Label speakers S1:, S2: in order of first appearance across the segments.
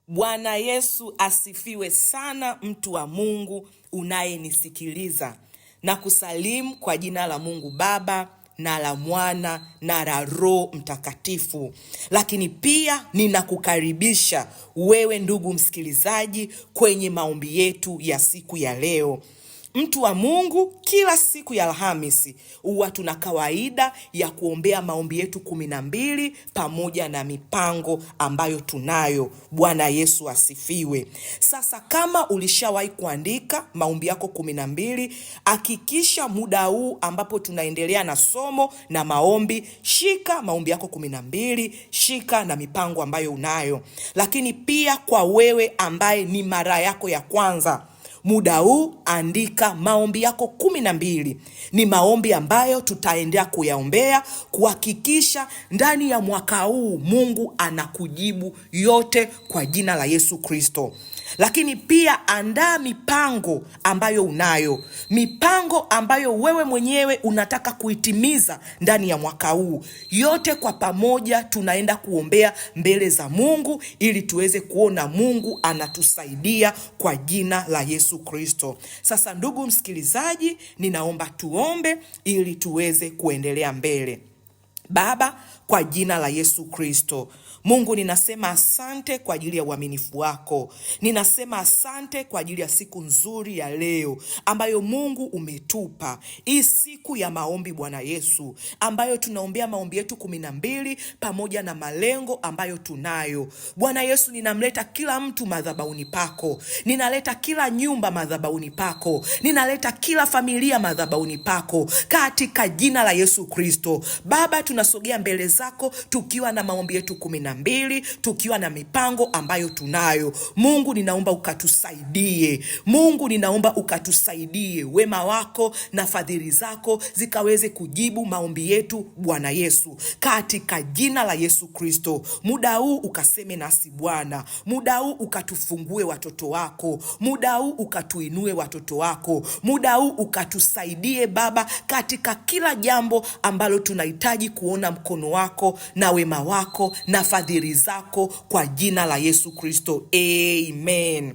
S1: Bwana Yesu asifiwe sana, mtu wa Mungu unayenisikiliza, na kusalimu kwa jina la Mungu Baba na la Mwana na la Roho Mtakatifu. Lakini pia ninakukaribisha wewe ndugu msikilizaji kwenye maombi yetu ya siku ya leo. Mtu wa Mungu, kila siku ya Alhamisi huwa tuna kawaida ya kuombea maombi yetu 12 pamoja na mipango ambayo tunayo. Bwana Yesu asifiwe. Sasa kama ulishawahi kuandika maombi yako 12, hakikisha muda huu ambapo tunaendelea na somo na maombi, shika maombi yako 12, shika na mipango ambayo unayo. Lakini pia kwa wewe ambaye ni mara yako ya kwanza, muda huu andika maombi yako 12. Ni maombi ambayo tutaendelea kuyaombea kuhakikisha ndani ya mwaka huu Mungu anakujibu yote kwa jina la Yesu Kristo. Lakini pia andaa mipango ambayo unayo, mipango ambayo wewe mwenyewe unataka kuitimiza ndani ya mwaka huu. Yote kwa pamoja tunaenda kuombea mbele za Mungu ili tuweze kuona Mungu anatusaidia kwa jina la Yesu Kristo. Sasa ndugu msikilizaji, ninaomba tuombe ili tuweze kuendelea mbele. Baba, kwa jina la Yesu Kristo, Mungu, ninasema asante kwa ajili ya uaminifu wako. Ninasema asante kwa ajili ya siku nzuri ya leo ambayo Mungu umetupa. Hii siku ya maombi Bwana Yesu, ambayo tunaombea maombi yetu 12 pamoja na malengo ambayo tunayo. Bwana Yesu, ninamleta kila mtu madhabahuni pako. Ninaleta kila nyumba madhabahuni pako. Ninaleta kila familia madhabahuni pako katika jina la Yesu Kristo. Baba, tunasogea mbele zako tukiwa na maombi yetu 12, tukiwa na mipango ambayo tunayo. Mungu, ninaomba ukatusaidie. Mungu, ninaomba ukatusaidie. Wema wako na fadhili zako zikaweze kujibu maombi yetu Bwana Yesu, katika jina la Yesu Kristo. Muda huu ukaseme nasi Bwana. Muda huu ukatufungue watoto wako. Muda huu ukatuinue watoto wako. Muda huu ukatusaidie Baba katika kila jambo ambalo tunahitaji kuona mkono wako na wema wako na fadhili zako kwa jina la Yesu Kristo. Amen.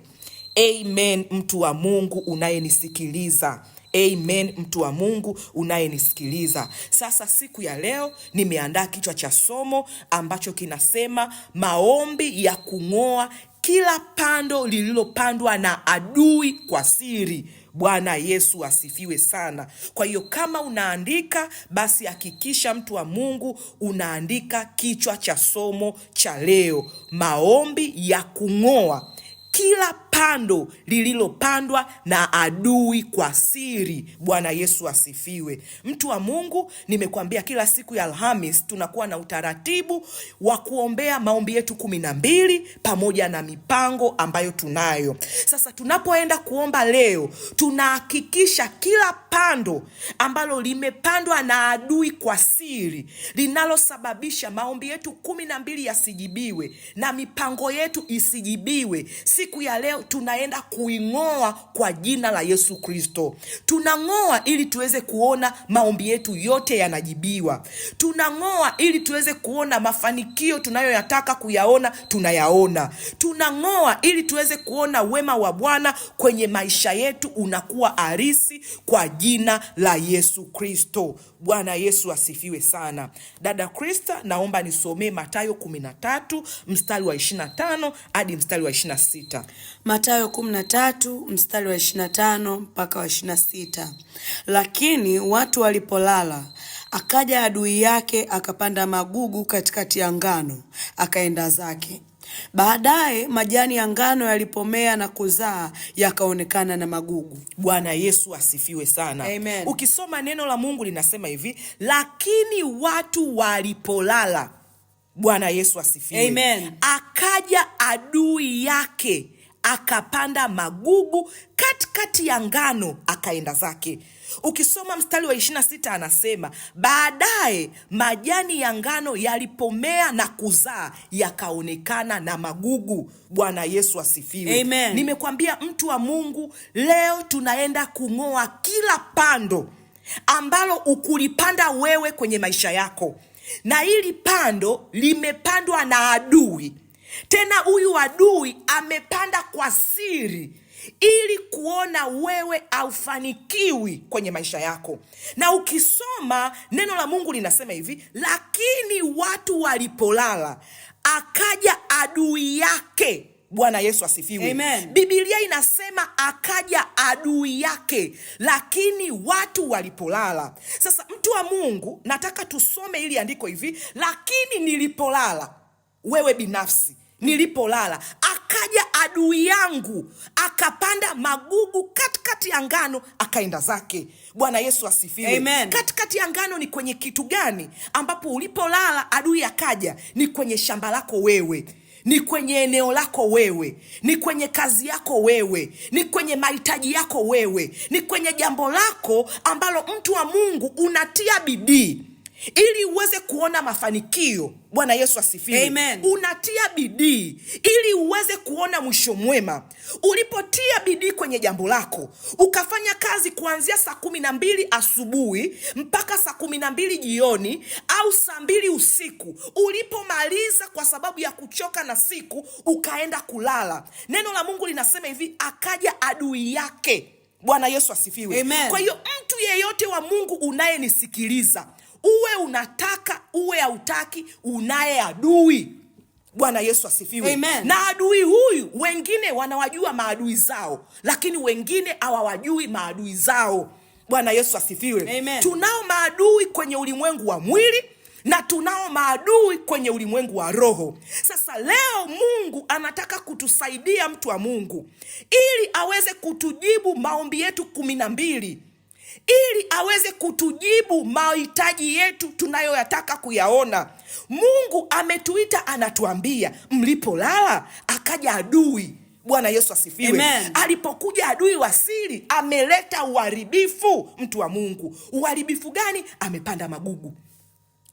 S1: Amen, mtu wa Mungu unayenisikiliza. Amen, mtu wa Mungu unayenisikiliza. Sasa siku ya leo nimeandaa kichwa cha somo ambacho kinasema maombi ya kung'oa kila pando lililopandwa na adui kwa siri. Bwana Yesu asifiwe sana. Kwa hiyo kama unaandika, basi hakikisha mtu wa Mungu unaandika kichwa cha somo cha leo, maombi ya kung'oa kila pando lililopandwa na adui kwa siri. Bwana Yesu asifiwe. Mtu wa Mungu, nimekuambia kila siku ya Alhamis tunakuwa na utaratibu wa kuombea maombi yetu 12 pamoja na mipango ambayo tunayo. Sasa tunapoenda kuomba leo, tunahakikisha kila pando ambalo limepandwa na adui kwa siri, linalosababisha maombi yetu 12 yasijibiwe na mipango yetu isijibiwe, siku ya leo tunaenda kuing'oa kwa jina la Yesu Kristo. Tunang'oa ili tuweze kuona maombi yetu yote yanajibiwa. Tunang'oa ili tuweze kuona mafanikio tunayoyataka kuyaona tunayaona. Tunang'oa ili tuweze kuona wema wa Bwana kwenye maisha yetu unakuwa halisi kwa jina la Yesu Kristo. Bwana Yesu asifiwe sana. Dada Krista, naomba nisomee Mathayo 13 mstari wa 25 hadi mstari wa 26.
S2: Mathayo 13 mstari wa 25 mpaka wa 26. Lakini watu walipolala, akaja adui yake akapanda magugu katikati ya ngano, akaenda zake. Baadaye majani ya ngano yalipomea na kuzaa, yakaonekana na magugu.
S1: Bwana Yesu asifiwe sana.
S2: Amen.
S1: Ukisoma neno la Mungu linasema hivi, lakini watu walipolala. Bwana Yesu asifiwe.
S2: Amen.
S1: Akaja adui yake akapanda magugu katikati ya ngano, akaenda zake. Ukisoma mstari wa 26 anasema, baadaye majani ya ngano yalipomea na kuzaa, yakaonekana na magugu. Bwana Yesu asifiwe.
S2: Amen.
S1: Nimekwambia mtu wa Mungu, leo tunaenda kung'oa kila pando ambalo ukulipanda wewe kwenye maisha yako, na hili pando limepandwa na adui. Tena huyu adui amepanda kwa siri ili kuona wewe haufanikiwi kwenye maisha yako. Na ukisoma neno la Mungu linasema hivi, lakini watu walipolala akaja adui yake. Bwana Yesu asifiwe.
S2: Amen.
S1: Biblia inasema akaja adui yake, lakini watu walipolala. Sasa mtu wa Mungu, nataka tusome ili andiko hivi, lakini nilipolala, wewe binafsi nilipolala, akaja adui yangu akapanda magugu katikati ya ngano akaenda zake. Bwana Yesu asifiwe.
S2: Amen.
S1: Katikati ya ngano ni kwenye kitu gani ambapo ulipolala adui akaja? Ni kwenye shamba lako wewe, ni kwenye eneo lako wewe, ni kwenye kazi yako wewe, ni kwenye mahitaji yako wewe, ni kwenye jambo lako ambalo mtu wa Mungu unatia bidii ili uweze kuona mafanikio. Bwana Yesu asifiwe.
S2: Amen.
S1: Unatia bidii ili uweze kuona mwisho mwema. Ulipotia bidii kwenye jambo lako, ukafanya kazi kuanzia saa 12 asubuhi mpaka saa 12 jioni au saa 2 usiku, ulipomaliza kwa sababu ya kuchoka na siku ukaenda kulala, neno la Mungu linasema hivi, akaja adui yake. Bwana Yesu asifiwe.
S2: Amen.
S1: Kwa hiyo mtu yeyote wa Mungu unayenisikiliza, uwe unataka uwe hautaki, unaye adui. Bwana Yesu asifiwe.
S2: Amen.
S1: Na adui huyu, wengine wanawajua maadui zao, lakini wengine hawawajui maadui zao. Bwana Yesu asifiwe.
S2: Amen.
S1: Tunao maadui kwenye ulimwengu wa mwili na tunao maadui kwenye ulimwengu wa roho. Sasa leo Mungu anataka kutusaidia, mtu wa Mungu, ili aweze kutujibu maombi yetu 12, ili aweze kutujibu mahitaji yetu tunayoyataka kuyaona. Mungu ametuita, anatuambia mlipolala akaja adui. Bwana Yesu asifiwe.
S2: Amen.
S1: Alipokuja adui wa siri, ameleta uharibifu, mtu wa Mungu. Uharibifu gani? Amepanda magugu.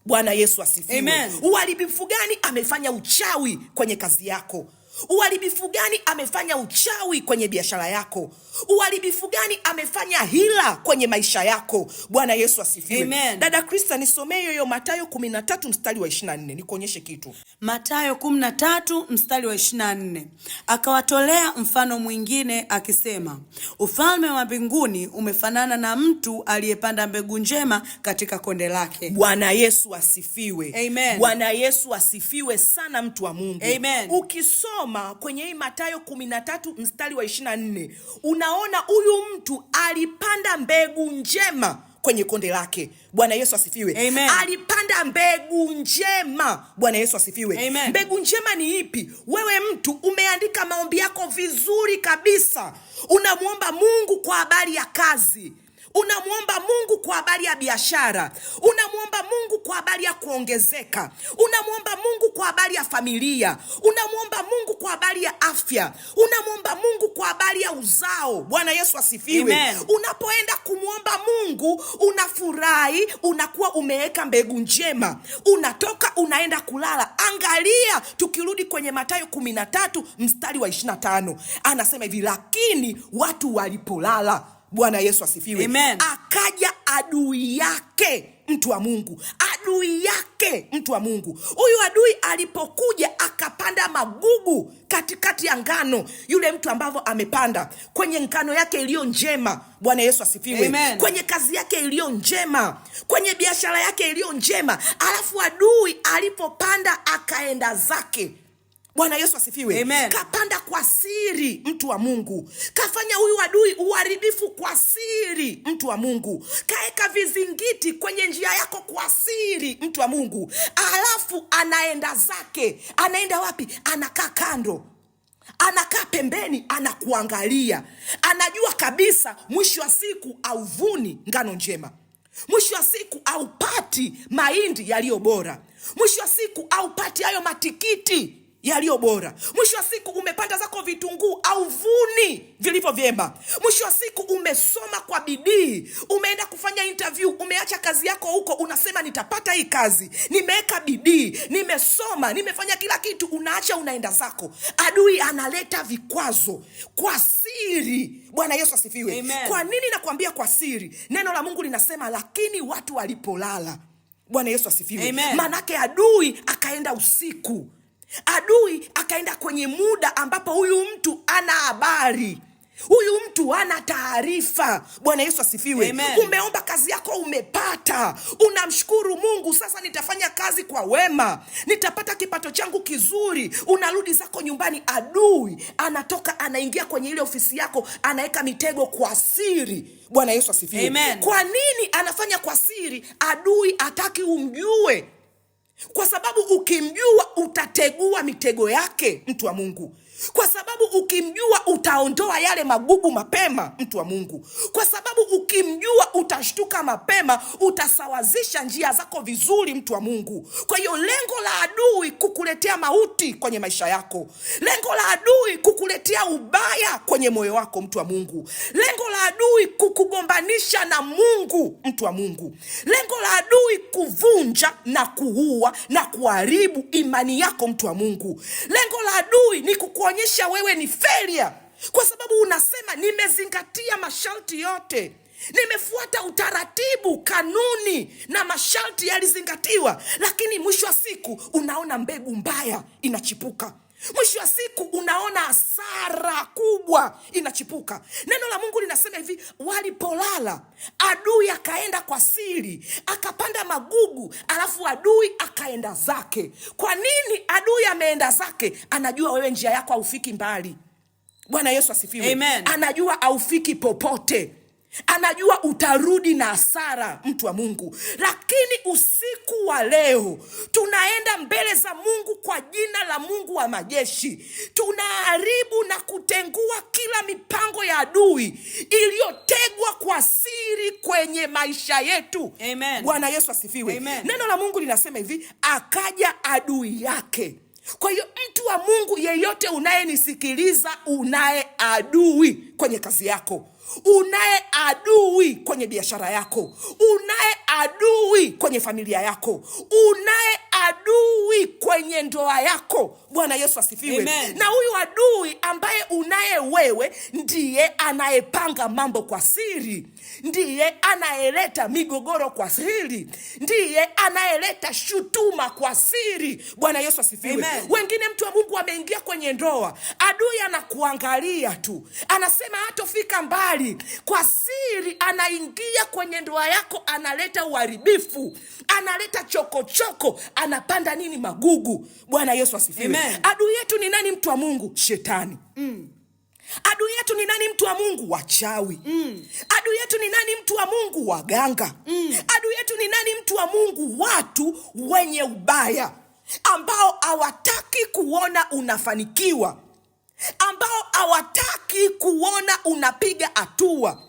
S1: Bwana Yesu asifiwe.
S2: Amen.
S1: Uharibifu gani? Amefanya uchawi kwenye kazi yako. Uharibifu gani? Amefanya uchawi kwenye biashara yako. Uharibifu gani? Amefanya hila kwenye maisha yako. Bwana Yesu asifiwe.
S2: Amen.
S1: Dada Krista, nisomee hiyo Mathayo 13 mstari wa 24, nikuonyeshe kitu.
S2: Mathayo 13 mstari wa 24. Akawatolea mfano mwingine akisema, ufalme wa mbinguni umefanana na mtu aliyepanda mbegu njema katika konde lake.
S1: Bwana Yesu asifiwe.
S2: Amen.
S1: Bwana Yesu asifiwe sana, mtu wa Mungu.
S2: Amen.
S1: Ukisoma kwenye hii Mathayo 13 mstari wa 24, unaona huyu mtu alipanda mbegu njema kwenye konde lake. Bwana Yesu asifiwe.
S2: Amen.
S1: Alipanda mbegu njema. Bwana Yesu asifiwe.
S2: Amen.
S1: Mbegu njema ni ipi? Wewe mtu umeandika maombi yako vizuri kabisa. Unamwomba Mungu kwa habari ya kazi, unamwomba Mungu kwa habari ya biashara, unamwomba Mungu kwa habari ya kuongezeka, unamwomba Mungu kwa habari ya familia, unamwomba Mungu kwa habari ya afya, unamwomba Mungu kwa habari ya uzao. Bwana Yesu asifiwe.
S2: Amen.
S1: Unapoenda kumwomba Mungu unafurahi, unakuwa umeweka mbegu njema, unatoka unaenda kulala. Angalia, tukirudi kwenye Mathayo 13 mstari wa 25, anasema hivi, lakini watu walipolala. Bwana Yesu asifiwe.
S2: Amen.
S1: Akaja adui yake, mtu wa Mungu. Adui yake, mtu wa Mungu. Huyu adui alipokuja akapanda magugu katikati ya ngano. Yule mtu ambavyo amepanda kwenye ngano yake iliyo njema. Bwana Yesu asifiwe.
S2: Amen.
S1: Kwenye kazi yake iliyo njema, kwenye biashara yake iliyo njema. Alafu adui alipopanda akaenda zake. Bwana Yesu asifiwe.
S2: Amen.
S1: Kapanda kwa siri, mtu wa Mungu. Kafanya huyu adui uharibifu kwa siri, mtu wa Mungu. Kaeka vizingiti kwenye njia yako kwa siri, mtu wa Mungu. Alafu anaenda zake. Anaenda wapi? Anakaa kando, anakaa pembeni, anakuangalia. Anajua kabisa mwisho wa siku auvuni ngano njema, mwisho wa siku aupati mahindi yaliyo bora, mwisho wa siku aupati hayo matikiti yaliyo bora, mwisho wa siku umepanda zako vitunguu au vuni vilivyo vyema, mwisho wa siku umesoma kwa bidii, umeenda kufanya interview, umeacha kazi yako huko, unasema nitapata hii kazi, nimeweka bidii, nimesoma, nimefanya kila kitu, unaacha unaenda zako. Adui analeta vikwazo kwa siri. Bwana Yesu asifiwe.
S2: Amen.
S1: Kwa nini nakwambia kwa siri? Neno la Mungu linasema lakini watu walipolala. Bwana Yesu asifiwe.
S2: Amen.
S1: Manake adui akaenda usiku. Adui akaenda kwenye muda ambapo huyu mtu ana habari, huyu mtu ana taarifa. Bwana Yesu asifiwe.
S2: Amen.
S1: Umeomba kazi yako umepata, unamshukuru Mungu, sasa nitafanya kazi kwa wema, nitapata kipato changu kizuri. Unarudi zako nyumbani, adui anatoka anaingia kwenye ile ofisi yako, anaweka mitego kwa siri. Bwana Yesu asifiwe.
S2: Amen.
S1: Kwa nini anafanya kwa siri? Adui hataki umjue, kwa sababu ukimjua utategua mitego yake, mtu wa Mungu. Kwa sababu ukimjua utaondoa yale magugu mapema, mtu wa Mungu. Kwa sababu ukimjua utashtuka mapema, utasawazisha njia zako vizuri, mtu wa Mungu. Kwa hiyo lengo la adui kukuletea mauti kwenye maisha yako, lengo la adui kukuletea ubaya kwenye moyo wako, mtu wa Mungu. Lengo la adui kukugombanisha na Mungu, mtu wa Mungu. Lengo la adui kuvunja na kuua na kuharibu imani yako, mtu wa Mungu. Lengo la adui ni kuonyesha wewe ni failure, kwa sababu unasema nimezingatia masharti yote, nimefuata utaratibu, kanuni na masharti yalizingatiwa, lakini mwisho wa siku unaona mbegu mbaya inachipuka. Mwisho wa siku unaona hasara kubwa inachipuka. Neno la Mungu linasema hivi, walipolala adui akaenda kwa siri, akapanda magugu, alafu adui akaenda zake. Kwa nini adui ameenda zake? Anajua wewe njia yako haufiki mbali. Bwana Yesu asifiwe.
S2: Amen.
S1: Anajua haufiki popote, anajua utarudi na hasara, mtu wa Mungu. Lakini usiku wa leo tunaenda mbele za Mungu kwa jina la Mungu wa majeshi. Tunaharibu na kutengua kila mipango ya adui iliyotegwa kwa siri kwenye maisha yetu.
S2: Amen.
S1: Bwana Yesu asifiwe.
S2: Amen.
S1: Neno la Mungu linasema hivi, akaja adui yake. Kwa hiyo mtu wa Mungu yeyote unayenisikiliza, unaye adui kwenye kazi yako, unaye adui kwenye biashara yako, unaye adui kwenye familia yako, unaye adui kwenye ndoa yako. Bwana Yesu asifiwe.
S2: Amen.
S1: Na huyu adui ambaye unaye wewe ndiye anayepanga mambo kwa siri, ndiye anayeleta migogoro kwa siri, ndiye anayeleta shutuma kwa siri. Bwana Yesu asifiwe.
S2: Amen.
S1: Wengine, mtu wa Mungu, ameingia kwenye ndoa, adui anakuangalia tu, anasema hatofika mbali. Kwa siri anaingia kwenye ndoa yako, analeta uharibifu, analeta chokochoko, anapanda nini? Magugu. Bwana Yesu asifiwe.
S2: Amen.
S1: Adui yetu ni nani, mtu wa Mungu? Shetani. Adui yetu ni nani, mtu wa Mungu? Wachawi. Adui yetu ni nani, mtu wa Mungu? Waganga. Adui yetu ni nani, mtu wa Mungu? Watu wenye ubaya, ambao hawataki kuona unafanikiwa, ambao hawataki kuona unapiga hatua,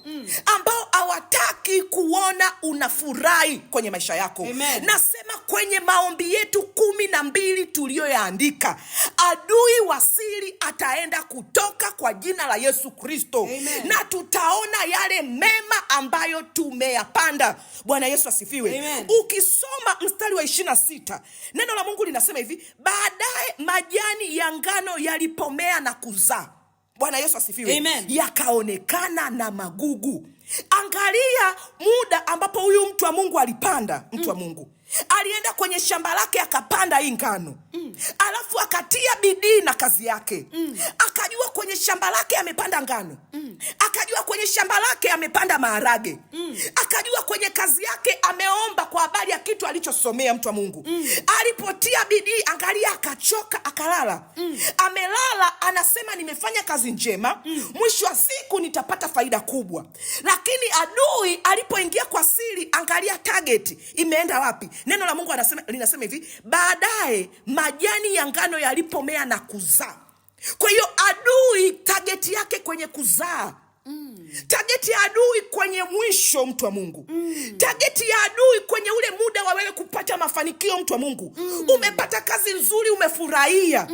S1: ambao hawataki kuona unafurahi kwenye maisha yako.
S2: Amen.
S1: Nasema kwenye maombi yetu 12 tuliyoyaandika, adui wa siri ataenda kutoka kwa jina la Yesu Kristo.
S2: Amen.
S1: Na tutaona yale mema ambayo tumeyapanda. Bwana Yesu asifiwe.
S2: Amen.
S1: Ukisoma mstari wa 26, neno la Mungu linasema hivi, baadaye majani ya ngano yalipomea na kuzaa. Bwana Yesu asifiwe.
S2: Amen.
S1: Yakaonekana na magugu. Angalia muda ambapo huyu mtu wa Mungu alipanda, mtu wa Mungu alienda kwenye shamba lake akapanda hii ngano. Alafu akatia bidii na kazi yake. Akajua kwenye shamba lake amepanda ngano. Akajua kwenye shamba lake amepanda maharage. Akajua kwenye kazi yake ameomba kwa habari ya kitu alichosomea, mtu wa Mungu. Alipotia bidii, angalia, akachoka, akalala. Amelala, anasema nimefanya kazi njema, mwisho wa siku nitapata faida kubwa. Lakini adui alipoingia kwa siri, angalia target imeenda wapi. Neno la Mungu linasema hivi, baadaye majani ya ngano yalipomea na kuzaa. Kwa hiyo adui target yake kwenye kuzaa. Target ya adui kwenye mwisho, mtu wa Mungu. Target ya adui kwenye ule muda wa wewe kupata mafanikio, mtu wa Mungu. Umepata kazi nzuri, umefurahia.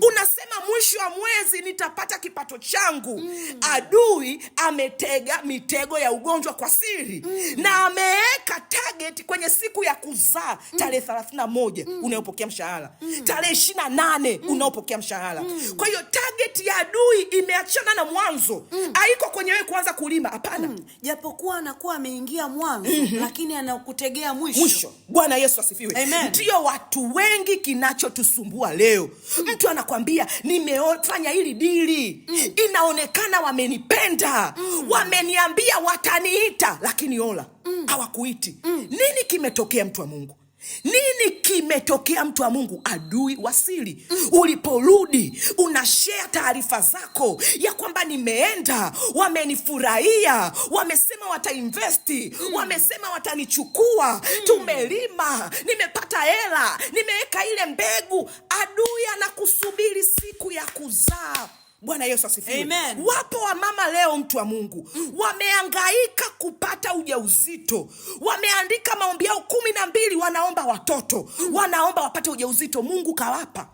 S1: Unasema mwisho wa mwezi nitapata kipato changu. Adui ametega mitego ya ugonjwa kwa siri. Na ameweka target kwenye siku ya kuzaa, tarehe 31 unaopokea mshahara. Tarehe 28 unaopokea mshahara. Kwa hiyo target ya adui imeacha Achana na mwanzo. Haiko kwenye wewe kuanza kulima, hapana.
S2: Japokuwa anakuwa ameingia mwanzo, lakini anakutegea mwisho.
S1: Bwana Yesu asifiwe.
S2: Amen.
S1: Ndio watu wengi kinachotusumbua leo. Mtu anakwambia nimefanya hili dili, inaonekana wamenipenda, wameniambia wataniita, lakini ola hawakuiti. Nini kimetokea, mtu wa Mungu? Nini kimetokea, mtu wa Mungu? Adui wasili. Uliporudi unashare taarifa zako ya kwamba nimeenda, wamenifurahia, wamesema watainvesti, wamesema watanichukua, tumelima, nimepata hela, nimeweka ile mbegu. Adui anakusubiri siku ya kuzaa. Bwana Yesu asifiwe.
S2: Amen.
S1: Wapo wa mama leo, mtu wa Mungu, wamehangaika kupata ujauzito. Wameandika maombi yao 12, wanaomba watoto, wanaomba wapate ujauzito. Mungu kawapa.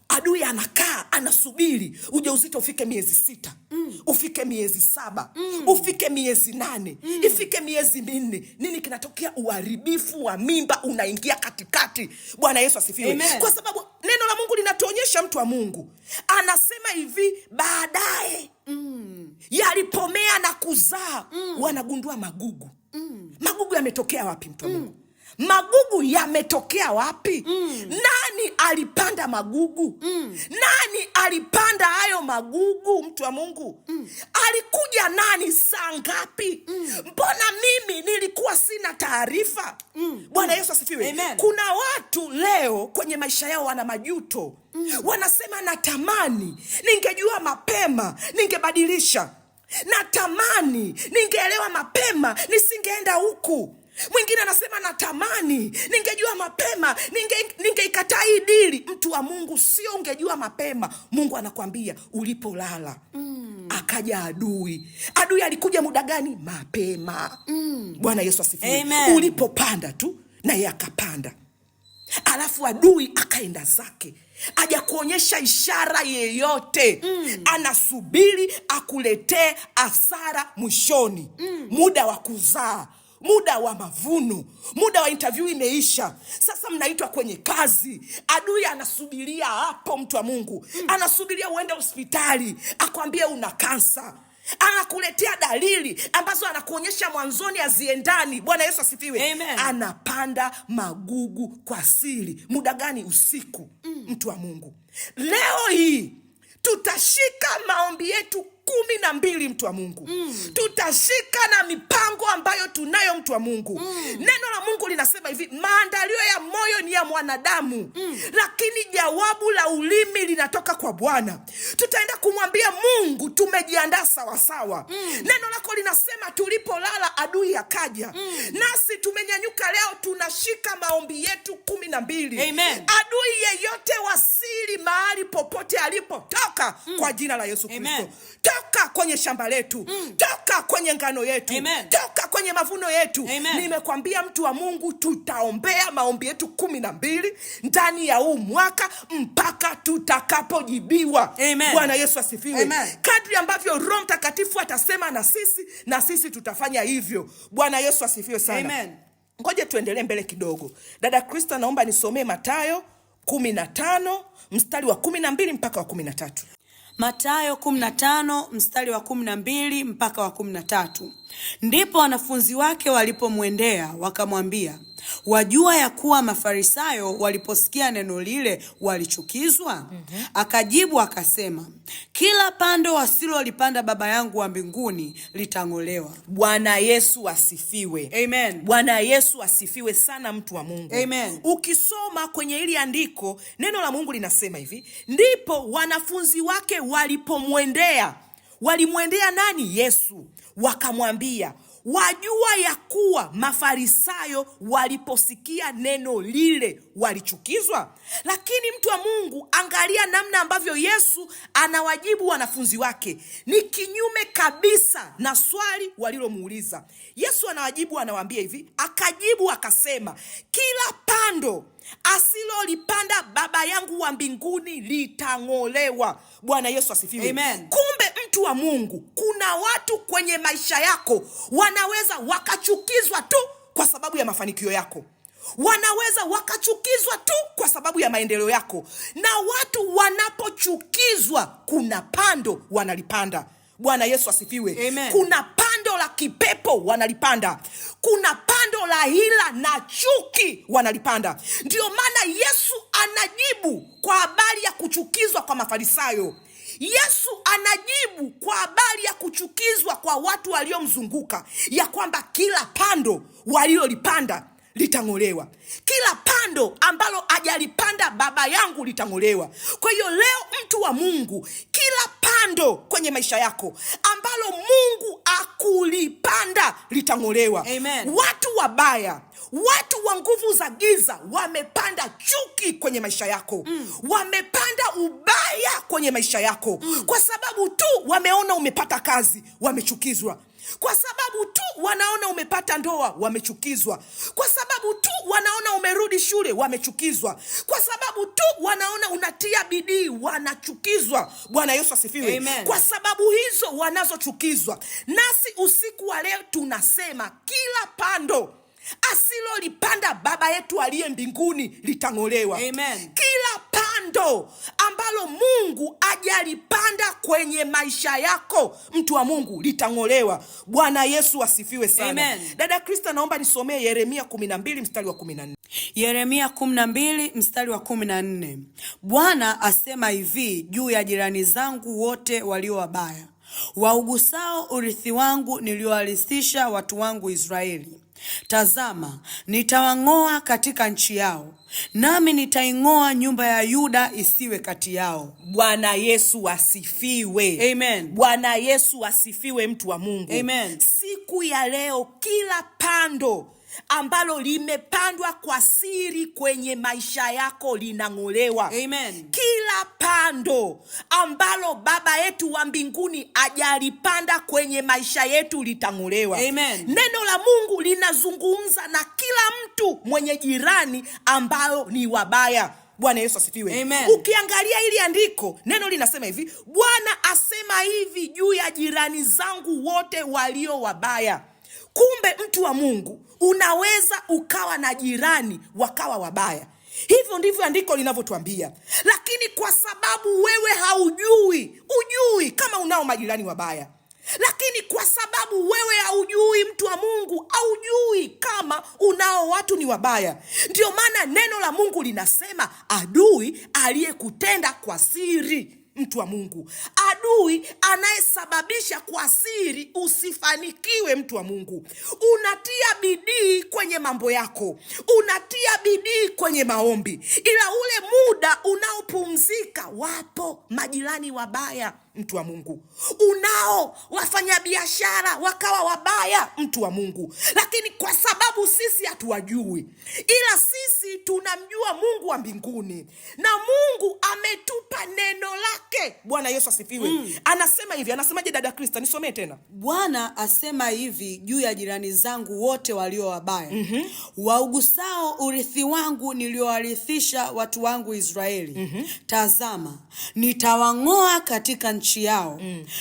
S1: Adui anakaa anasubiri ujauzito ufike miezi 6, ufike miezi 7, ufike miezi 8, ifike miezi 4. Nini kinatokea? Uharibifu wa mimba unaingia katikati. Bwana Yesu asifiwe.
S2: Amen.
S1: Kwa sababu neno la Mungu linatuonyesha, mtu wa Mungu, anasema hivi, baadaye yalipomea na kuzaa, wanagundua magugu. Magugu yametokea wapi, mtu wa Mungu? Magugu yametokea wapi? Nani alipanda magugu? Nani alipanda hayo magugu, mtu wa Mungu? Alikuja nani? Saa ngapi? Mbona mimi nilikuwa sina taarifa? Bwana Yesu asifiwe.
S2: Amen.
S1: Kuna watu leo kwenye maisha yao wana majuto. Wanasema natamani ningejua mapema, ningebadilisha. Natamani ningeelewa mapema, nisingeenda huku. Mwingine anasema natamani ningejua mapema, ningeikataa hii dili. Mtu wa Mungu, sio ungejua mapema. Mungu anakwambia ulipolala akaja adui. Adui alikuja muda gani? Mapema. Bwana Yesu asifiwe.
S2: Amen.
S1: Ulipopanda tu na yeye akapanda. Alafu adui akaenda zake, aja kuonyesha ishara yeyote. Anasubiri akuletee hasara mwishoni. Muda wa kuzaa, muda wa mavuno, muda wa interview imeisha. Sasa mnaitwa kwenye kazi. Adui anasubiria hapo, mtu wa Mungu. Anasubiria uende hospitali akwambie una kansa. Anakuletea dalili ambazo anakuonyesha mwanzoni haziendani. Bwana Yesu asifiwe.
S2: Amen.
S1: Anapanda magugu kwa siri. Muda gani? Usiku. Mtu wa Mungu, leo hii tutashika maombi yetu 12, mtu wa Mungu. Tutashika na mipango ambayo tunayo, mtu wa Mungu. Neno la Mungu linasema hivi, maandalio ya moyo ni ya mwanadamu, lakini jawabu la ulimi linatoka kwa Bwana. Tutaenda kumwambia Mungu tumejiandaa sawa sawa. Neno lako linasema tulipolala adui akaja. Nasi tumenyanyuka leo, tunashika maombi yetu 12.
S2: Amen.
S1: Adui yeyote wasili mahali popote alipotoka, kwa jina la Yesu Kristo.
S2: Amen.
S1: Toka kwenye shamba letu, toka kwenye ngano yetu.
S2: Amen.
S1: Toka kwenye mavuno yetu.
S2: Amen.
S1: Nimekwambia mtu wa Mungu, tutaombea maombi yetu 12 ndani ya huu mwaka mpaka tutakapojibiwa.
S2: Amen.
S1: Bwana Yesu asifiwe.
S2: Amen.
S1: Kadri ambavyo Roho Mtakatifu atasema na sisi tutafanya hivyo. Bwana Yesu asifiwe sana.
S2: Amen.
S1: Ngoja tuendelee mbele kidogo. Dada Krista, naomba nisomee Mathayo 15 mstari wa 12 mpaka wa 13.
S2: Mathayo 15 mstari wa 12 mpaka wa 13. Ndipo wanafunzi wake walipomwendea wakamwambia, wajua ya kuwa Mafarisayo waliposikia neno lile walichukizwa? Akajibu akasema, kila pando wasilolipanda Baba yangu wa mbinguni litang'olewa.
S1: Bwana Yesu asifiwe.
S2: Amen.
S1: Bwana Yesu asifiwe sana, mtu wa Mungu.
S2: Amen.
S1: Ukisoma kwenye hili andiko, neno la Mungu linasema hivi, ndipo wanafunzi wake walipomwendea. Walimwendea nani? Yesu. Wakamwambia, wajua ya kuwa Mafarisayo waliposikia neno lile walichukizwa? Lakini mtu wa Mungu, angalia namna ambavyo Yesu anawajibu wanafunzi wake. Ni kinyume kabisa na swali walilomuuliza. Yesu anawajibu, anawaambia hivi, akajibu akasema, kila pando asilolipanda Baba yangu wa mbinguni litang'olewa. Bwana Yesu asifiwe.
S2: Amen.
S1: Kumbe mtu wa Mungu, kuna watu kwenye maisha yako wanaweza wakachukizwa tu kwa sababu ya mafanikio yako. wanaweza wakachukizwa tu kwa sababu ya maendeleo yako, na watu wanapochukizwa kuna pando wanalipanda. Bwana Yesu asifiwe.
S2: Amen.
S1: Kuna pando la kipepo wanalipanda, kuna pando la hila na chuki wanalipanda. Ndio maana Yesu anajibu kwa habari ya kuchukizwa kwa Mafarisayo. Yesu anajibu kwa habari ya kuchukizwa kwa watu waliomzunguka, ya kwamba kila pando walilolipanda litang'olewa. Kila pando ambalo hajalipanda Baba yangu litang'olewa. Kwa hiyo leo, mtu wa Mungu, kila pando kwenye maisha yako ambalo Mungu akulipanda litang'olewa.
S2: Amen.
S1: Watu wabaya, watu wa nguvu za giza wamepanda chuki kwenye maisha yako. Wamepanda ubaya kwenye maisha yako. Kwa sababu tu wameona umepata kazi, wamechukizwa. Kwa sababu tu wanaona umepata ndoa, wamechukizwa. Kwa sababu tu wanaona umerudi shule, wamechukizwa. Kwa sababu tu wanaona unatia bidii, wanachukizwa. Bwana Yesu asifiwe.
S2: Amen.
S1: Kwa sababu hizo wanazochukizwa, nasi usiku wa leo tunasema kila pando asilolipanda Baba yetu aliye mbinguni litang'olewa.
S2: Amen.
S1: Kila pando ambalo Mungu hajalipanda kwenye maisha yako, mtu wa Mungu, litang'olewa. Bwana Yesu asifiwe sana.
S2: Amen.
S1: Dada Krista, naomba nisomee Yeremia 12 mstari wa 14.
S2: Yeremia 12 mstari wa 14. Bwana asema hivi juu ya jirani zangu wote walio wabaya, waugusao urithi wangu niliowarithisha watu wangu Israeli. Tazama, nitawang'oa katika nchi yao, nami nitaing'oa nyumba ya Yuda isiwe kati yao.
S1: Bwana Yesu asifiwe.
S2: Amen.
S1: Bwana Yesu asifiwe, mtu wa Mungu.
S2: Amen.
S1: Siku ya leo, kila pando ambalo limepandwa kwa siri kwenye maisha yako linang'olewa.
S2: Amen.
S1: Kila pando ambalo Baba yetu wa mbinguni hajalipanda kwenye maisha yetu litang'olewa.
S2: Amen.
S1: Neno la Mungu linazungumza na kila mtu mwenye jirani ambao ni wabaya. Bwana Yesu asifiwe.
S2: Amen.
S1: Ukiangalia hili andiko, neno linasema hivi: Bwana asema hivi juu ya jirani zangu wote walio wabaya. Kumbe, mtu wa Mungu, unaweza ukawa na jirani wakawa wabaya. Hivyo ndivyo andiko linavyotuambia. Lakini kwa sababu wewe hujui kama unao majirani wabaya. Lakini kwa sababu wewe haujui, mtu wa Mungu, haujui kama unao watu ni wabaya, ndio maana neno la Mungu linasema adui aliyekutenda kwa siri. Mtu wa Mungu, adui anayesababisha kwa siri usifanikiwe, mtu wa Mungu. Unatia bidii kwenye mambo yako, unatia bidii kwenye maombi, ila ule muda unaopumzika, wapo majirani wabaya, mtu wa Mungu. Unao wafanyabiashara wakawa wabaya, mtu wa Mungu. Lakini kwa sababu sisi hatuwajui, ila sisi tunamjua Mungu wa mbinguni, na Mungu ametupa neno lake. Bwana Yesu asifiwe. Anasema hivi, anasemaje dada Krista? Nisomee tena.
S2: Bwana asema hivi juu ya jirani zangu wote walio wabaya, waugusao urithi wangu niliowarithisha watu wangu Israeli. Tazama, nitawang'oa katika nchi yao,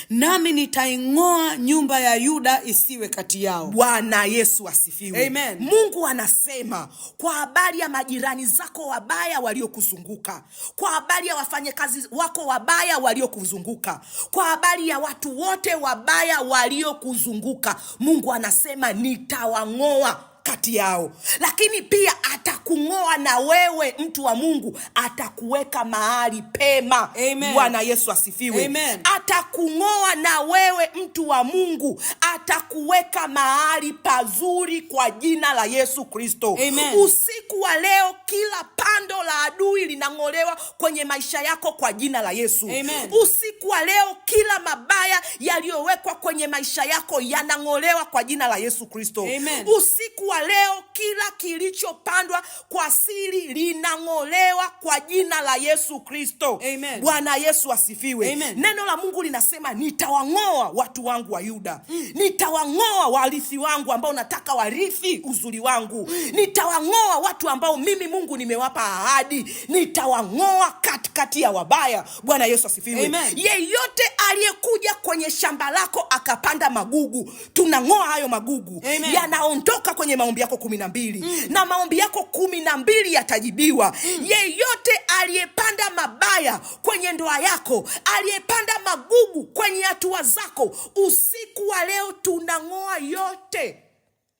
S2: nami nitaing'oa nyumba ya Yuda isiwe kati yao.
S1: Bwana Yesu asifiwe.
S2: Amen.
S1: Mungu anasema kwa habari ya majirani zako wabaya waliokuzunguka, kwa habari ya wafanyakazi wako wabaya waliokuzunguka, kwa habari ya watu wote wabaya waliokuzunguka, Mungu anasema nitawang'oa kati yao. Lakini pia atakung'oa na wewe, mtu wa Mungu, atakuweka mahali pema.
S2: Amen.
S1: Bwana Yesu asifiwe.
S2: Amen.
S1: Atakung'oa na wewe, mtu wa Mungu, atakuweka mahali pazuri kwa jina la Yesu Kristo.
S2: Amen.
S1: Usiku wa leo, kila pando la adui linang'olewa kwenye maisha yako kwa jina la Yesu.
S2: Amen.
S1: Usiku wa leo, kila mabaya yaliyowekwa kwenye maisha yako yanang'olewa kwa jina la Yesu Kristo.
S2: Amen.
S1: Usiku wa leo, kila kilichopandwa kwa siri linang'olewa kwa jina la Yesu Kristo.
S2: Amen.
S1: Bwana Yesu asifiwe.
S2: Amen.
S1: Neno la Mungu linasema nitawang'oa watu wangu wa Yuda. Nitawang'oa warithi wangu ambao nataka warithi uzuri wangu. Nitawang'oa watu ambao mimi Mungu nimewapa ahadi. Nitawang'oa katikati ya wabaya. Bwana Yesu asifiwe.
S2: Amen.
S1: Yeyote aliyekuja kwenye shamba lako akapanda magugu, tunang'oa hayo magugu.
S2: Amen.
S1: Yanaondoka kwenye maombi yako 12. Na maombi yako 12 yatajibiwa. Yeyote aliyepanda mabaya kwenye ndoa yako, aliyepanda magugu kwenye hatua zako, usiku wa leo tunang'oa yote.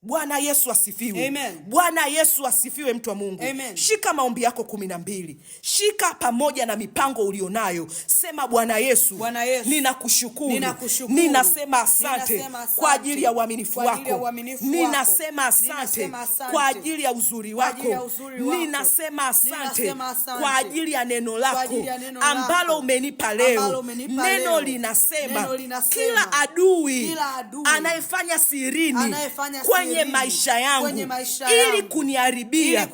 S1: Bwana Yesu asifiwe.
S2: Amen.
S1: Bwana Yesu asifiwe, mtu wa Mungu.
S2: Amen.
S1: Shika maombi yako 12. Shika pamoja na mipango ulionayo. Sema, Bwana Yesu, ninakushukuru. Ninasema asante kwa ajili ya uaminifu wako. Ninasema asante kwa ajili ya uzuri wako. Ninasema asante kwa ajili ya neno lako ambalo umenipa leo. Neno linasema kila adui anayefanya sirini kwenye maisha yangu ili kuniharibia,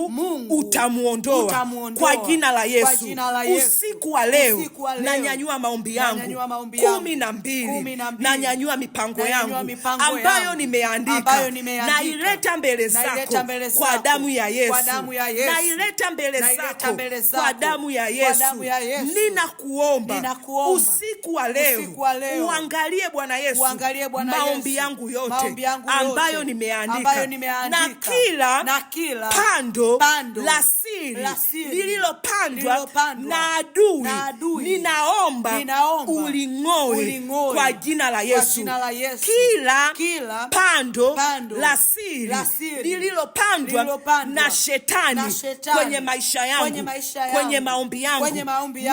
S1: Mungu utamuondoa kwa jina la Yesu. Usiku wa leo nanyanyua maombi yangu 12, nanyanyua mipango yangu ambayo nimeandika, naileta mbele zako kwa damu ya Yesu. Naileta mbele zako kwa damu ya Yesu. Ninakuomba usiku wa leo uangalie, Bwana Yesu, maombi yangu yote ambayo nimeandika, na kila pando la siri lililopandwa na adui, ninaomba uling'oe kwa jina la Yesu. Kila pando la siri lililopandwa na shetani kwenye maisha yangu, kwenye maombi yangu,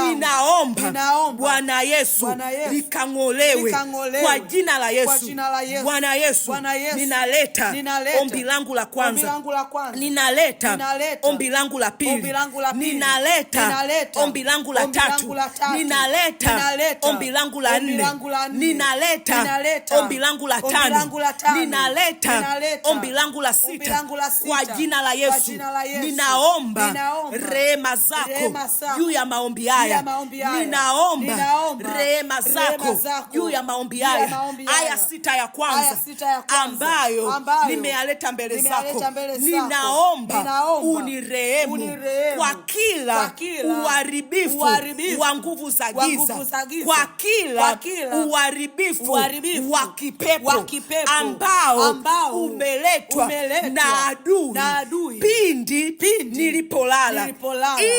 S1: ninaomba Bwana Yesu likang'olewe kwa jina la Yesu. Bwana Yesu, ninaleta ombi langu la kwanza. Ninaleta ombi langu la pili. Ninaleta ombi langu la tatu. Ninaleta ombi langu la nne. Ninaleta ombi langu la tano. Ninaleta ombi langu la sita kwa jina la Yesu. Ninaomba rehema zako juu ya maombi haya. Ninaomba rehema zako juu ya maombi haya. Aya 6 ya kwanza ambayo nimeyaleta mbele zako. Ninaomba unirehemu kwa kila uharibifu wa nguvu za giza, kwa kila uharibifu wa kipepo ambao umeletwa na adui pindi nilipolala,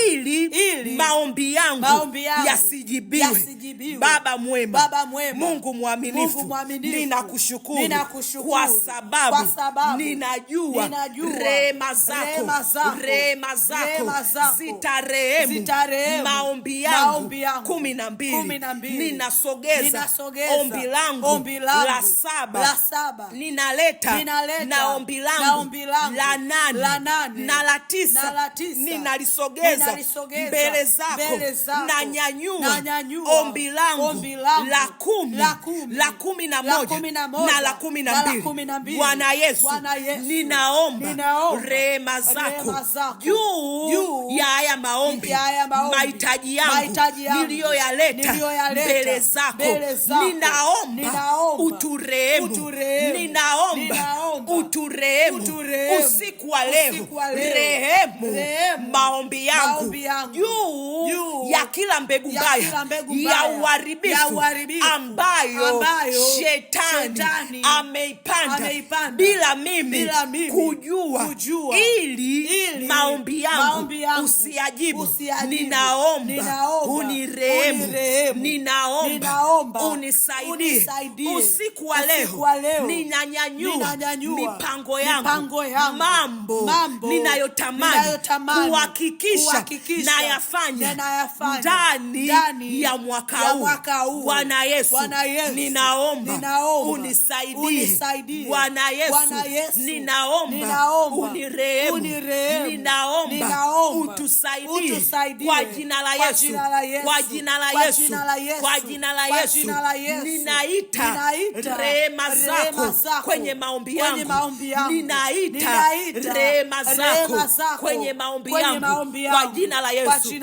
S1: ili maombi yangu yasijibiwe. Baba mwema, Mungu mwaminifu, ninakushukuru kwa sababu ninajua rehema zako zitarehemu maombi yangu 12. Ninasogeza ombi langu la 7. Ninaleta na ombi langu la 8 na la 9. Ninalisogeza mbele zako. Nanyanyua ombi langu la 10, la 11 na la 12. Bwana Yesu, ninaomba rehema zako juu ya haya maombi, mahitaji yangu niliyoyaleta mbele zako. Ninaomba uturehemu. Ninaomba uturehemu usiku wa leo. Rehemu maombi yangu juu ya kila mbegu mbaya ya uharibifu ambayo shetani ameipanda bila mimi kujua, ili maombi yangu usiajibu. Ninaomba unirehemu. Ninaomba unisaidie usiku wa leo. Ninanyanyua mipango yangu, mambo ninayotamani kuhakikisha nayafanya ndani ya mwaka huu. Bwana Yesu, ninaomba unisaidie. Bwana Yesu, ninaomba unirehemu. Ninaomba utusaidie kwa jina la Yesu. Kwa jina la Yesu. Kwa jina la Yesu. Ninaita rehema zako kwenye maombi yangu. Ninaita rehema zako kwenye maombi yangu kwa jina la Yesu.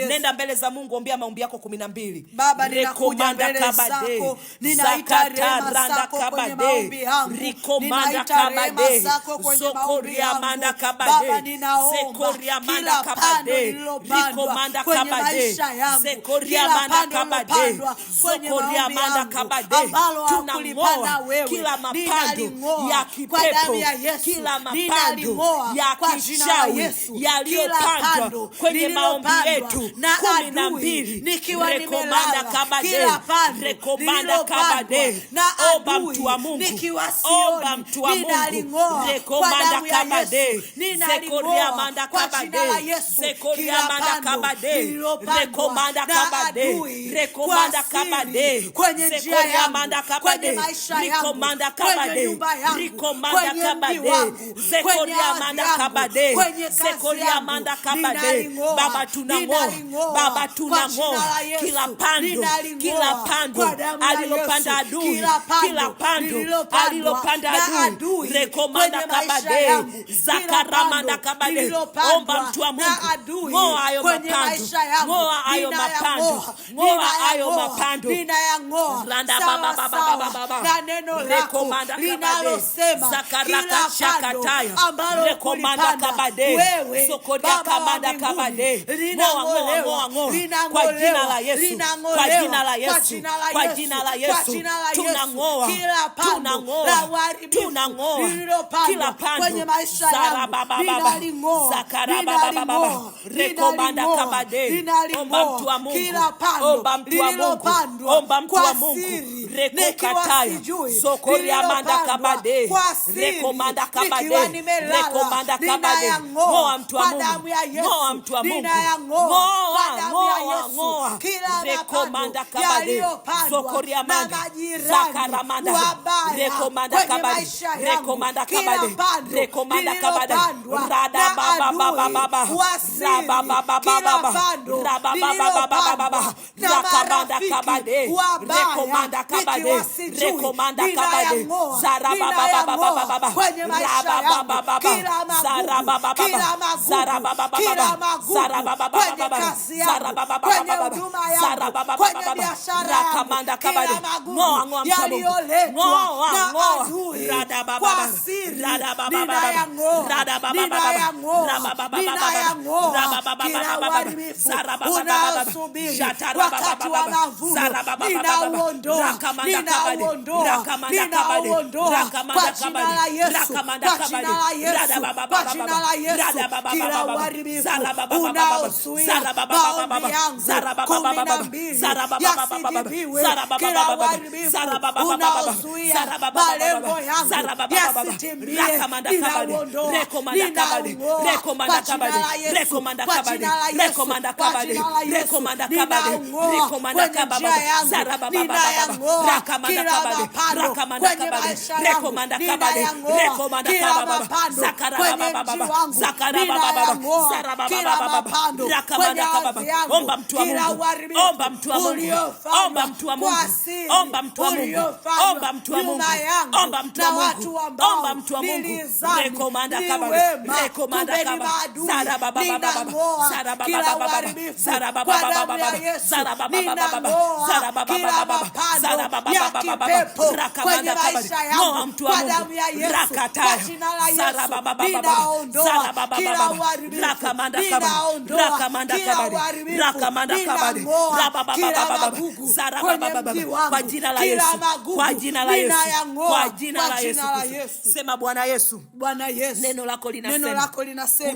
S1: Nenda mbele za Mungu, ombea maombi yako 12.
S2: Baba, ninakuja mbele zako, ninaita rehema zako kwenye maombi haya. yangu.
S1: Rikomanda
S2: Ninaita rehema
S1: kabade.
S2: zako kwenye maombi
S1: Zokoria
S2: yangu.
S1: manda
S2: Baba,
S1: kabade.
S2: ninaomba
S1: Zekoria manda
S2: kila pando
S1: kabade.
S2: lililopandwa
S1: Rikomanda
S2: kwenye
S1: kabade.
S2: maisha yangu,
S1: Zekoria
S2: kila
S1: manda
S2: pando
S1: kabade.
S2: lililopandwa kwenye
S1: Zokoria
S2: maombi
S1: manda
S2: yangu
S1: kabade.
S2: ambalo hakulipanda
S1: Tunang'oa
S2: wewe,
S1: kila mapando
S2: ninaling'oa
S1: ya
S2: kwa damu
S1: kipepo,
S2: ya Yesu,
S1: kila mapando
S2: ninaling'oa
S1: ya
S2: kwa jina la
S1: kichawi
S2: Yesu,
S1: yaliyopandwa kwenye maombi yetu
S2: na
S1: 12.
S2: nikiwa
S1: Rekomanda
S2: nimelala,
S1: kabade.
S2: kila pando
S1: Rekomanda kabade.
S2: na
S1: Omba mtu wa Mungu.
S2: nikiwa
S1: Omba
S2: sioni,
S1: mtu wa Mungu.
S2: ninaling'oa kwa
S1: Rekomanda
S2: damu ya
S1: kabade.
S2: Yesu,
S1: Zekoria manda
S2: ninaling'oa kwa jina la
S1: kabade.
S2: Yesu,
S1: Zekoria
S2: kila
S1: manda
S2: pando
S1: kabade.
S2: lililopandwa
S1: Rekomanda
S2: na
S1: kabade.
S2: adui
S1: Rekomanda
S2: kwa siri,
S1: kabade.
S2: kwenye njia
S1: Zekoria
S2: yangu,
S1: manda
S2: kwenye
S1: kabade.
S2: maisha yangu,
S1: Rikomanda
S2: kwenye
S1: kabade.
S2: nyumba yangu,
S1: Rikomanda
S2: kwenye mji
S1: kabade.
S2: wangu, kwenye
S1: Zekoria
S2: ardhi
S1: manda
S2: yangu,
S1: kabade.
S2: kwenye kazi
S1: Zekoria
S2: yangu,
S1: manda kabade.
S2: ninaling'oa,
S1: Baba tunang'oa.
S2: ninaling'oa
S1: Baba
S2: kwa jina
S1: tunang'oa
S2: la Yesu,
S1: kila pando,
S2: ninaling'oa
S1: kila pando
S2: kwa damu ya
S1: alilopanda
S2: Yesu,
S1: adui,
S2: kila
S1: kila pando
S2: lililopandwa
S1: alilopanda
S2: na
S1: adui. Rekomanda
S2: kwenye maisha
S1: kabade.
S2: yangu,
S1: Zakaramanda
S2: kila pando
S1: kabade.
S2: lililopandwa
S1: Omba mtu wa
S2: na
S1: Mungu.
S2: adui
S1: Ng'oa hayo
S2: kwenye
S1: mapando.
S2: maisha yangu,
S1: Ng'oa hayo mapando. Ng'oa hayo mapando.
S2: ninayang'oa
S1: Randa
S2: sawa
S1: baba baba
S2: sawa
S1: baba.
S2: na neno lako
S1: Rekomanda kabade.
S2: linalosema
S1: Zakaraka
S2: kila pando
S1: shakataya.
S2: ambalo
S1: Rekomanda
S2: kulipanda
S1: kabade.
S2: wewe
S1: Sokoria
S2: Baba wa
S1: kamanda
S2: mbinguni,
S1: kabade. Ng'oa, ng'oa,
S2: linang'olewa,
S1: ng'oa, ng'oa. Kwa
S2: linang'olewa,
S1: jina la Yesu.
S2: linang'olewa,
S1: Kwa jina la
S2: kwa
S1: Yesu.
S2: jina la
S1: Kwa
S2: Yesu,
S1: jina la
S2: kwa
S1: Yesu.
S2: jina la Yesu.
S1: Tunang'oa.
S2: Kila pando
S1: Tunang'oa.
S2: la uharibifu
S1: Tunang'oa.
S2: lililopandwa
S1: Kila pando.
S2: kwenye maisha yangu,
S1: Zarabababa.
S2: ninaling'oa,
S1: Zakarabababa. Rekomanda kabade. Omba mtu wa Mungu.
S2: kila pando
S1: Omba mtu wa Mungu.
S2: lililopandwa
S1: Omba mtu wa
S2: kwa
S1: Mungu.
S2: siri,
S1: Rekokataya.
S2: nikiwa sijui,
S1: Zokoria manda
S2: lililopandwa
S1: kabade.
S2: kwa siri,
S1: Rekomanda kabade.
S2: nikiwa nimelala,
S1: Rekomanda kabade.
S2: ninayang'oa
S1: Ng'oa mtu wa
S2: kwa
S1: Mungu.
S2: damu ya Yesu,
S1: Ng'oa mtu wa Mungu.
S2: ninayang'oa kwa damu ya Yesu,
S1: Ng'oa.
S2: kila
S1: Rekomanda
S2: mapando
S1: kabade.
S2: yaliyopandwa
S1: Zokoria
S2: na
S1: manda.
S2: majirani
S1: Zakaramanda.
S2: wabaya
S1: Rekomanda
S2: kwenye
S1: kabade.
S2: maisha yangu,
S1: Rekomanda
S2: kila
S1: kabade.
S2: pando
S1: Rekomanda kabade.
S2: lililopandwa
S1: Rada
S2: na
S1: baba baba
S2: adui
S1: baba.
S2: wa siri,
S1: Raba baba
S2: kila
S1: baba.
S2: pando
S1: Raba baba baba baba.
S2: lililopandwa na
S1: Rakamanda kabade.
S2: marafiki wabaya,
S1: Rekomanda kabade.
S2: nikiwa sijui,
S1: Rekomanda kabade.
S2: ninayang'oa,
S1: Zaraba baba baba
S2: ninayang'oa
S1: baba.
S2: kwenye maisha
S1: Raba
S2: yangu,
S1: baba baba.
S2: kila
S1: Zaraba
S2: magugu,
S1: baba
S2: kila
S1: baba.
S2: magugu,
S1: Zaraba baba
S2: kila
S1: baba.
S2: magugu
S1: Zaraba baba
S2: kwenye
S1: baba.
S2: kazi yangu,
S1: Zaraba baba
S2: kwenye
S1: baba.
S2: huduma
S1: Zaraba
S2: yangu,
S1: baba
S2: kwenye
S1: baba.
S2: biashara
S1: Rakamanda
S2: yangu,
S1: kabade.
S2: kila magugu
S1: Ng'oa, ng'oa mtu wa Mungu.
S2: yaliyoletwa
S1: Ng'oa,
S2: na
S1: ng'oa.
S2: adui
S1: Rada baba
S2: kwa
S1: baba.
S2: siri,
S1: Rada baba baba.
S2: ninayang'oa,
S1: Rada baba baba.
S2: ninayang'oa,
S1: Raba baba baba.
S2: ninayang'oa
S1: Raba baba
S2: kila
S1: baba.
S2: uharibifu
S1: Zaraba baba baba.
S2: unaosubiri
S1: Jatara baba
S2: wakati
S1: baba.
S2: wa mavuno,
S1: Zaraba baba baba.
S2: ninauondoa,
S1: Rakamanda kabade.
S2: ninauondoa,
S1: Rakamanda kabade.
S2: ninauondoa
S1: Rakamanda
S2: kwa jina
S1: kabade.
S2: la Yesu,
S1: Rakamanda
S2: kwa
S1: kabade.
S2: jina la
S1: Rada
S2: Yesu,
S1: baba
S2: kwa
S1: baba
S2: jina
S1: baba.
S2: la Yesu,
S1: Rada baba
S2: kila
S1: baba baba.
S2: uharibifu
S1: Zara baba baba baba.
S2: unaozuia
S1: Zara baba baba
S2: maombi
S1: baba.
S2: yangu
S1: Zara baba baba baba.
S2: 12
S1: Zara baba baba baba.
S2: yasijibiwe,
S1: Zara baba
S2: kila
S1: baba baba.
S2: uharibifu
S1: Zara baba baba baba.
S2: unaozuia
S1: Zara baba baba baba.
S2: malengo yangu
S1: Zara baba baba baba.
S2: yasitimie,
S1: Rakamanda kabade.
S2: ninauondoa,
S1: Rekomanda kabade.
S2: ninauondoa
S1: Rekomanda
S2: kwa jina
S1: kabade.
S2: la Yesu,
S1: Rekomanda
S2: kwa
S1: kabade.
S2: jina la Yesu,
S1: Rekomanda
S2: kwa
S1: kabade.
S2: jina la Yesu,
S1: Rekomanda kabade.
S2: ninaung'oa
S1: Rekomanda
S2: kwenye
S1: kababa.
S2: njia yangu,
S1: Zara baba baba baba.
S2: ninayang'oa
S1: Rakamanda
S2: kila
S1: kabade.
S2: mapando
S1: Rakamanda
S2: kwenye
S1: kabade.
S2: maisha yangu,
S1: Rekomanda kabade.
S2: ninayang'oa
S1: Rekomanda
S2: kila
S1: kababa.
S2: mapando
S1: Zakara
S2: kwenye
S1: baba
S2: mji
S1: baba.
S2: wangu,
S1: Zakara baba baba.
S2: ninayang'oa
S1: Zara baba
S2: kila
S1: baba baba.
S2: mapando kwenye
S1: Rakamanda kababa.
S2: ardhi yangu,
S1: Omba mtu wa
S2: kila
S1: Mungu.
S2: uharibifu
S1: Omba mtu wa Mungu.
S2: uliofanywa
S1: Omba mtu wa
S2: kwa
S1: Mungu.
S2: siri,
S1: Omba mtu wa Mungu.
S2: uliofanywa
S1: Omba mtu wa Mungu.
S2: nyuma yangu
S1: Omba mtu
S2: na
S1: wa Mungu.
S2: watu ambao
S1: Omba mtu wa Mungu.
S2: nilizani
S1: Rekomanda
S2: ni
S1: kabade.
S2: wema,
S1: Rekomanda
S2: kumbe ni
S1: kabade.
S2: maadui.
S1: Zara baba baba baba.
S2: Ninang'oa
S1: Zara baba
S2: kila
S1: baba baba.
S2: uharibifu
S1: Zara baba
S2: kwa
S1: baba
S2: damu
S1: baba.
S2: ya Yesu.
S1: Zara baba baba baba.
S2: Ninang'oa
S1: Zara baba
S2: kila
S1: baba baba.
S2: mapando
S1: Zara baba
S2: ya
S1: baba baba.
S2: kipepo
S1: Rakamanda
S2: kwenye
S1: kabade.
S2: maisha
S1: Ng'oa
S2: yangu
S1: mtu wa
S2: kwa
S1: Mungu.
S2: damu ya Yesu,
S1: Rakataya.
S2: kwa jina la
S1: Zara
S2: Yesu,
S1: baba baba baba.
S2: ninaondoa
S1: Zara baba
S2: kila
S1: baba.
S2: uharibifu,
S1: Rakamanda kabade.
S2: ninaondoa
S1: Rakamanda
S2: kila
S1: kabade.
S2: uharibifu,
S1: Rakamanda kabade.
S2: ninang'oa
S1: Raba baba
S2: kila
S1: baba baba.
S2: magugu
S1: Zara
S2: kwenye
S1: baba baba.
S2: mji wangu,
S1: Kwa jina la
S2: kila
S1: Yesu.
S2: magugu
S1: Kwa jina la Yesu.
S2: ninayang'oa
S1: Kwa jina
S2: kwa
S1: la Yesu.
S2: jina la
S1: Kristo.
S2: Yesu.
S1: Sema Bwana Yesu.
S2: Bwana Yesu,
S1: Neno lako linasema.
S2: neno lako linasema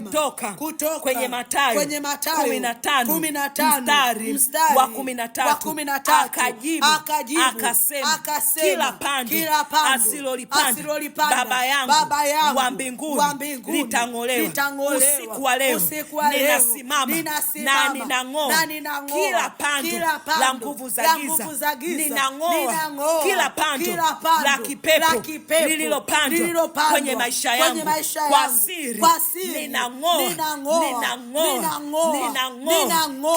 S1: Kutoka kwenye Mathayo
S2: kwenye Mathayo
S1: 15 mstari wa 13 akajibu akasema kila pando asilolipanda Baba yangu wa mbinguni litang'olewa. Usiku wa leo ninasimama na ninang'oa kila pando la nguvu za giza, ninang'oa kila pando la kipepo lililopandwa kwenye maisha yangu kwa siri, ninang'oa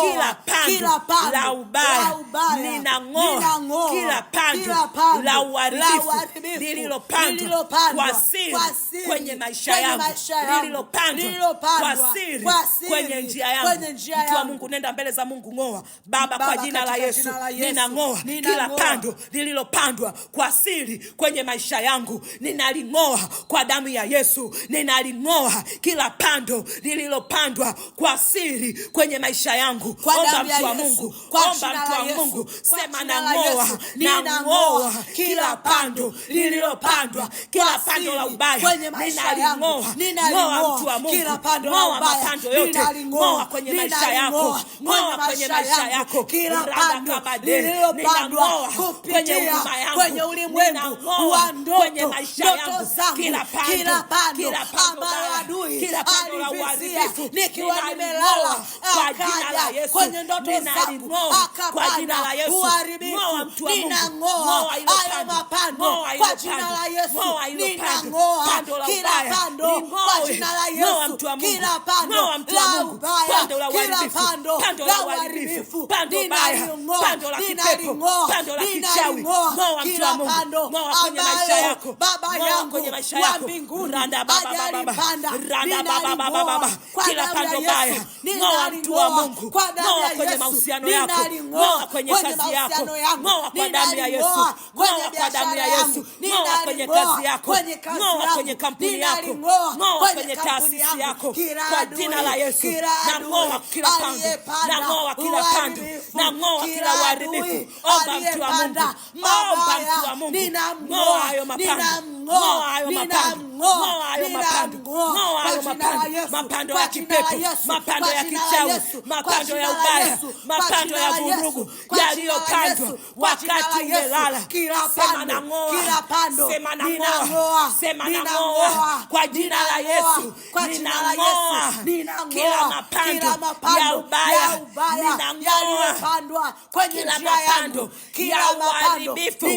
S1: kila pando la ubaya, ninang'oa kila pando la uharibifu lililopandwa kwa siri kwenye maisha yangu, lililopandwa kwa siri kwenye njia yangu. Mtu wa Mungu, nenda mbele za Mungu, ng'oa Baba, kwa jina la Yesu, ninang'oa ninang'oa kila pando lililopandwa kwa siri kwenye maisha yangu, ninaling'oa kwa damu ya Yesu. Ninaling'oa kila pando lililopandwa kwa siri kwenye maisha yangu. Omba mtu wa Mungu, omba mtu wa Mungu, sema nang'oa kila pando lililopandwa, kila pando la ubaya ninaling'oa. Ng'oa mtu wa Mungu, ng'oa mapando yote, ng'oa kwenye maisha yako, ng'oa kwenye maisha yako,
S2: kila pando lililopandwa kupitia kwenye ulimwengu wa ndoto zangu, kila pando ambalo adui alivizia nikiwa nimelala, akaja kwenye ndoto zangu akapanda uharibifu. Ninang'oa hayo mapando kwa jina la Yesu. Ninang'oa kila pando kwa jina la Yesu, kila pando la ubaya, kila pando la uharibifu, ninaling'oa kila pando ambayo Baba yangu wa mbinguni hajalipanda. Ninaling'oa kwa damu ya Yesu, ninaling'oa kwa damu ya Yesu, ninaling'oa kwenye kazi yako,
S1: ng'oa kwa damu ya Yesu, ng'oa kwa damu ya Yesu, ng'oa kwenye kazi yako, ng'oa kwenye kampuni yako, ng'oa kwenye taasisi yako, kwa jina la Yesu. Nang'oa kila pando, nang'oa kila pando, nang'oa kila uharibifu. Omba mtu wa Mungu, omba mtu wa Mungu, ng'oa hayo mapando, ng'oa hayo mapando, ng'oa hayo mapando, ng'oa hayo mapando, mapando ya kipepo, mapando ya kichawi, mapando ya ubaya, mapando ya vurugu yaliyopandwa wakati umelala. Sema nang'oa, sema nang'oa, sema nang'oa kwa jina la Yesu. Ninang'oa kila mapando ya ubaya, ninang'oa kila mapando ya uharibifu.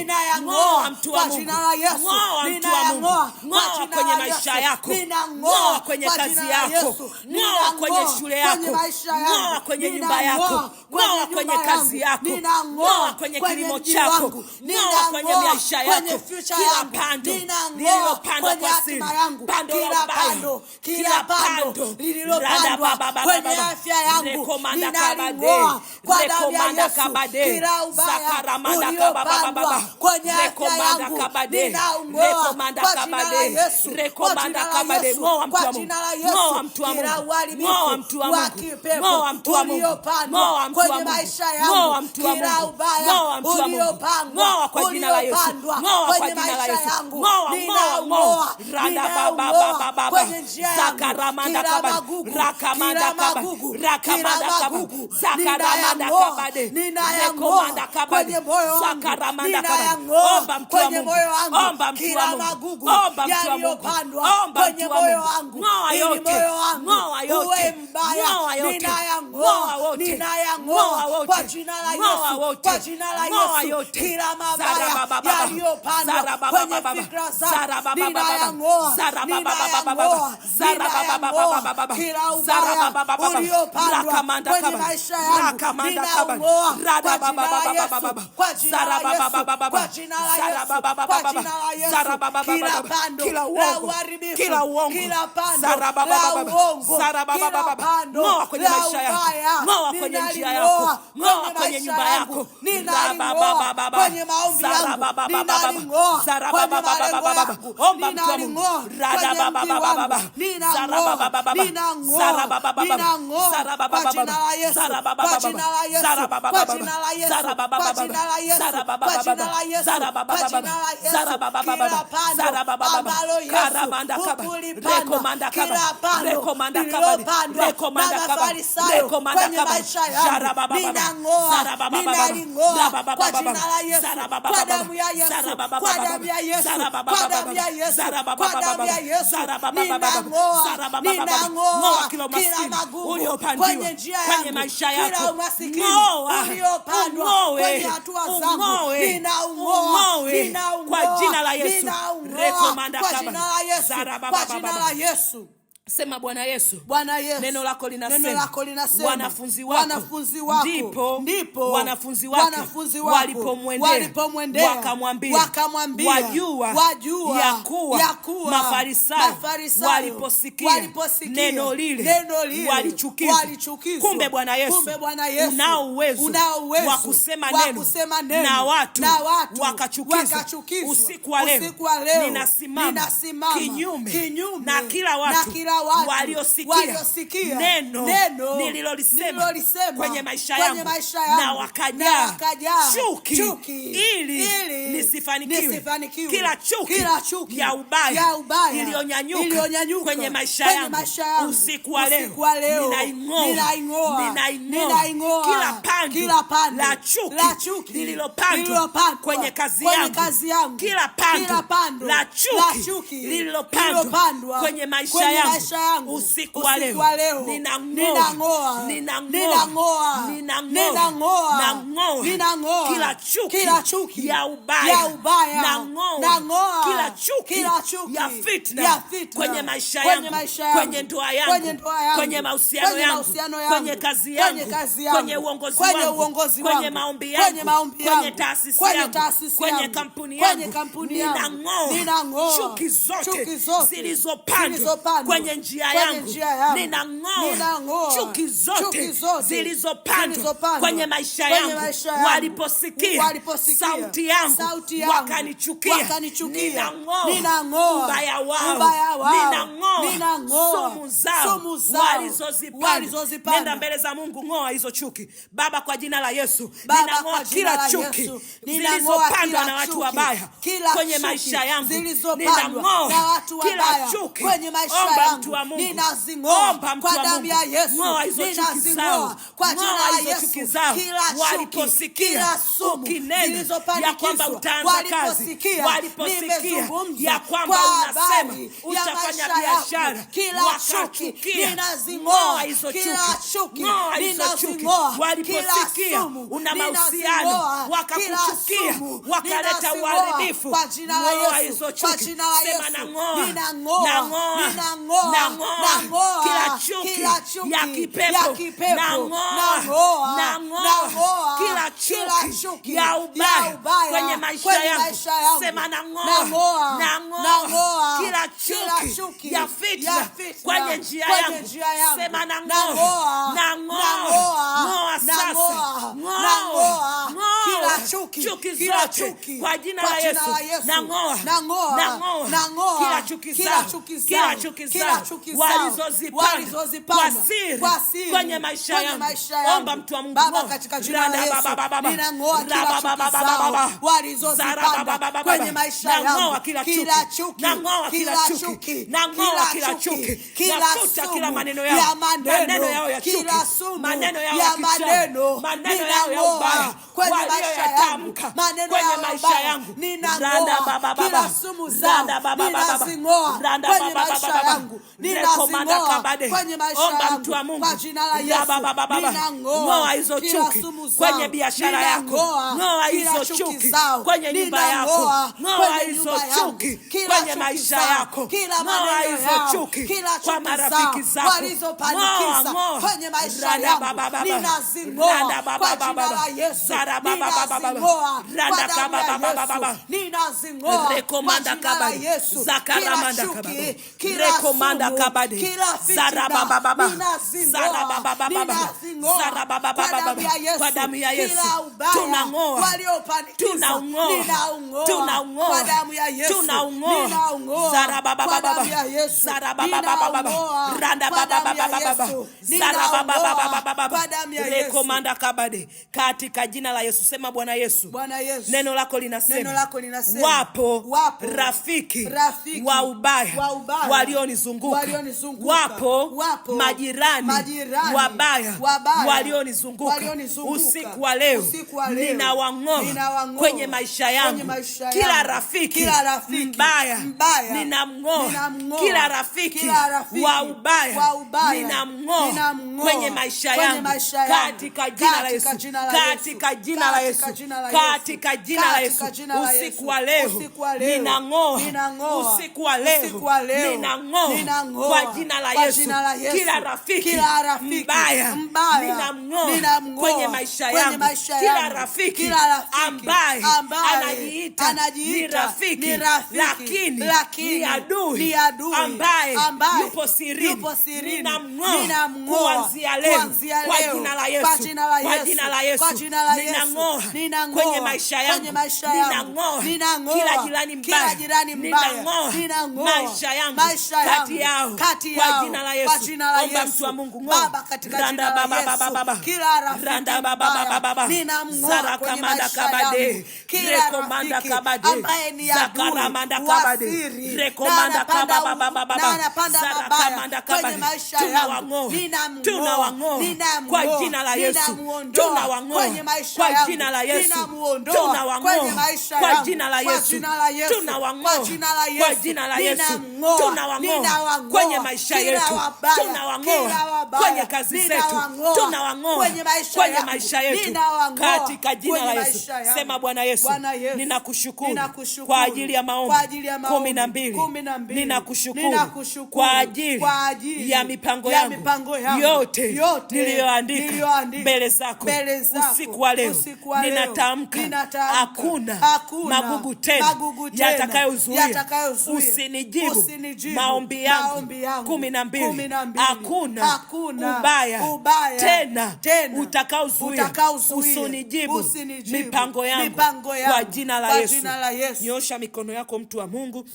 S1: Ng'oa mtu wa Mungu, ng'oa mtu wa Mungu, ng'oa kwenye maisha yako, ng'oa kwenye kazi yako, ng'oa kwenye shule yako, ng'oa kwenye nyumba yako, ng'oa kwenye kazi yako, ng'oa kwenye kilimo chako, ng'oa kwenye maisha yako, kila pando lililopandwa kwa siri, pando la ubaya, kila pando lililopandwa kwenye afya yangu, ninaling'oa kwa damu ya Yesu. Kila ubaya uliopandwa kwenye afya yangu, ninaung'oa kwa jina la Yesu, kwa jina la Yesu, kwa jina la Yesu. Kila uharibifu wa kipepo uliopandwa kwenye maisha yangu, kila ubaya uliopandwa kwenye maisha yangu, ninaung'oa kwenye njia yangu, kila magugu, ninayang'oa kwenye moyo wangu, ninayang'oa kwenye moyo wangu, kila magugu yaliyopandwa kwenye moyo wangu, ili moyo wangu uwe mbaya, ninayang'oa kwa jina la Yesu, kwa jina la Yesu. Kila mabaya yaliyopandwa kwenye fikra zangu, ninayang'oa kila ubaya uliopandwa kwenye maisha yangu, ninaung'oa kwa jina la Yesu, kwa jina la Yesu, kwa jina la Yesu, kwa jina la Yesu. Kila pando la uharibifu, kila pando la uongo, kila pando la ubaya, ninaling'oa kwenye nyumba yako, ninaling'oa kwenye maombi yangu, ninaling'oa kwenye malengo yangu, ninaling'oa kwenye mji wangu, ninang'oa kwa jina la Yesu, kwa jina la Yesu, kwa jina la Yesu, kwa jina la Yesu, kwa jina la Yesu, kwa jina la Yesu. Kila pando ambalo Yesu hukulipanda, kila pando lililopandwa na Mafarisayo kwenye maisha yangu, ninang'oa, ninaling'oa kwa jina la Yesu, kwa damu ya Yesu, kwa damu ya Yesu, kwa damu ya Yesu, kwa damu ya Yesu. Ninang'oa kila magugu kwenye njia yangu, kila umasikini uliopandwa kwenye hatua zangu, ninaung'oa kwa jina la Yesu,
S2: kwa jina la Yesu, kwa jina la Yesu.
S1: Sema Bwana Yesu.
S2: Bwana Yesu.
S1: Neno lako linasema.
S2: Neno lako linasema.
S1: Wanafunzi wako. Ndipo wanafunzi wake walipomwendea wakamwambia. Wajua ya kuwa Mafarisayo waliposikia neno lile walichukizwa. Kumbe Bwana Yesu unao uwezo wa kusema neno na watu wakachukizwa. Usiku wa leo ninasimama kinyume na kila watu waliosikia neno nililolisema kwenye maisha yangu na wakajaa chuki ili nisifanikiwe. Kila chuki ya ubaya iliyonyanyuka kwenye maisha yangu usiku wa leo ninaing'oa. Kila pando la chuki lililopandwa kwenye kazi yangu, kila pando la chuki lililopandwa kwenye maisha yangu usiku wa leo ninang'oa kila chuki ya ubaya, nang'oa kila chuki ya fitna kwenye maisha yangu, kwenye ndoa yangu, kwenye mahusiano yangu, kwenye kazi yangu, kwenye uongozi wangu, kwenye maombi yangu, kwenye taasisi yangu, kwenye kampuni yangu. Ninang'oa chuki zote zilizopandwa kwenye njia yangu. Ninang'oa chuki zote zilizopandwa kwenye maisha yangu. Waliposikia sauti yangu wakanichukia. Ninang'oa ubaya wao. Ninang'oa sumu zao walizozipanda. Nenda mbele za Mungu, ng'oa hizo chuki. Baba, kwa jina la Yesu, ninang'oa kila chuki zilizopandwa na watu wabaya kwenye maisha yangu. Ninang'oa kila chuki. Omba mtu wa Mungu, omba mtu wa Mungu, ng'oa hizo chuki zao, ng'oa hizo chuki zao. Waliposikia ukinena ya kwamba utaanza kazi, waliposikia ya kwamba unasema utafanya biashara, wakachukia. Ng'oa hizo chuki, ng'oa hizo chuki. Waliposikia una mahusiano, wakakuchukia, wakaleta uharibifu. Ng'oa hizo chuki. Sema nang'oa kila chuki ya kipepo. Nang'oa kila chuki ya ubaya kwenye maisha yangu. Sema nang'oa kila chuki ya fitna kwenye njia yangu. Sema nang'oa sasa. Ng'oa chuki zote kwa jina la Yesu. Nang'oa kila chuki zao walizozipanda kwa siri kwenye maisha yangu. Omba mtu wa Mungu,
S2: Baba, katika jina la Yesu, ninang'oa kila chuki zao walizozipanda kwenye maisha yangu. Kila chuki,
S1: nafuta kila maneno yao, maneno yao ya chuki, maneno yao ya kichawi, maneno yao ya ubaya
S2: kwenye maisha yangu, maneno
S1: kwenye maisha yangu.
S2: Ninang'oa kila sumu zao, ninazing'oa kwenye maisha yangu, ninazing'oa kwenye maisha yangu kwa jina la Yesu.
S1: Ng'oa hizo chuki kwenye biashara yako, ng'oa hizo chuki kwenye nyumba yako, ng'oa hizo chuki kwenye maisha yako, ng'oa hizo chuki kwa marafiki zako
S2: walizopanikiza kwenye maisha yangu, ninazing'oa kwa jina la Yesu. Ninazing'oa kwa damu ya Yesu. Ninazing'oa kwa jina la Yesu. Kila chuki, kila sumu, kila fitina, ninazing'oa kwa damu ya Yesu. Kila ubaya waliopanikiza, ninaung'oa kwa damu ya Yesu. Ninaung'oa kwa damu ya Yesu. Ninaung'oa kwa damu ya Yesu. Ninaung'oa kwa damu ya Yesu.
S1: Katika jina la Yesu. Sema Bwana Yesu, neno lako linasema wapo rafiki wa ubaya walionizunguka, wapo majirani wabaya walionizunguka. Usiku wa leo ninawang'oa kwenye maisha yangu. Kila rafiki mbaya ninamng'oa. Kila rafiki wa ubaya ninamng'oa kwenye maisha yangu katika jina la Yesu. Katika jina la Yesu katika jina la Yesu. Usiku wa leo ninang'oa, usiku wa leo ninang'oa kwa jina la Yesu. Kila rafiki mbaya ninamng'oa kwenye maisha yangu. Kila rafiki ambaye anajiita ni rafiki lakini ni adui ambaye yupo sirini, ninamng'oa kuanzia leo kwa jina la Yesu. Kwa jina la Yesu ninang'oa kwenye maisha yangu, ninang'oa kila jirani mbaya, ninang'oa maisha yangu kati yao kwa jina la Yesu. Omba mtu wa Mungu, ng'oa randa baba randa baba zara kamanda kabade rekomanda kabade zakara manda kabade rekomanda kababa zara kamanda kabade. Tunawang'oa kwa jina la Yesu. Tunawang'oa kwa jina la Yesu. Tunawang'oa kwa jina la Yesu. Tunawang'oa kwa jina la Yesu. Tunawang'oa kwenye maisha yetu. Tunawang'oa kwenye kazi zetu. Tunawang'oa kwenye maisha yetu katika jina la Yesu. Sema, Bwana Yesu, ninakushukuru kwa ajili ya maombi 12. Ninakushukuru kwa ajili ya mipango yangu yote niliyoandika mbele zako. Usiku wa leo ninatamka hakuna magugu tena yatakayozuia usinijibu maombi yangu 12. Hakuna ubaya tena utakaozuia usinijibu mipango yangu kwa jina la Yesu. Nyosha mikono yako, mtu wa Mungu.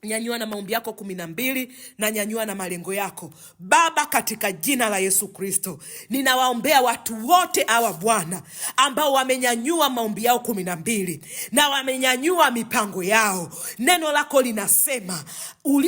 S1: Nyanyua na maombi yako 12 na nyanyua na malengo yako. Baba, katika jina la Yesu Kristo, ninawaombea watu wote hawa Bwana ambao wamenyanyua maombi yao 12 na wamenyanyua mipango yao. Neno lako linasema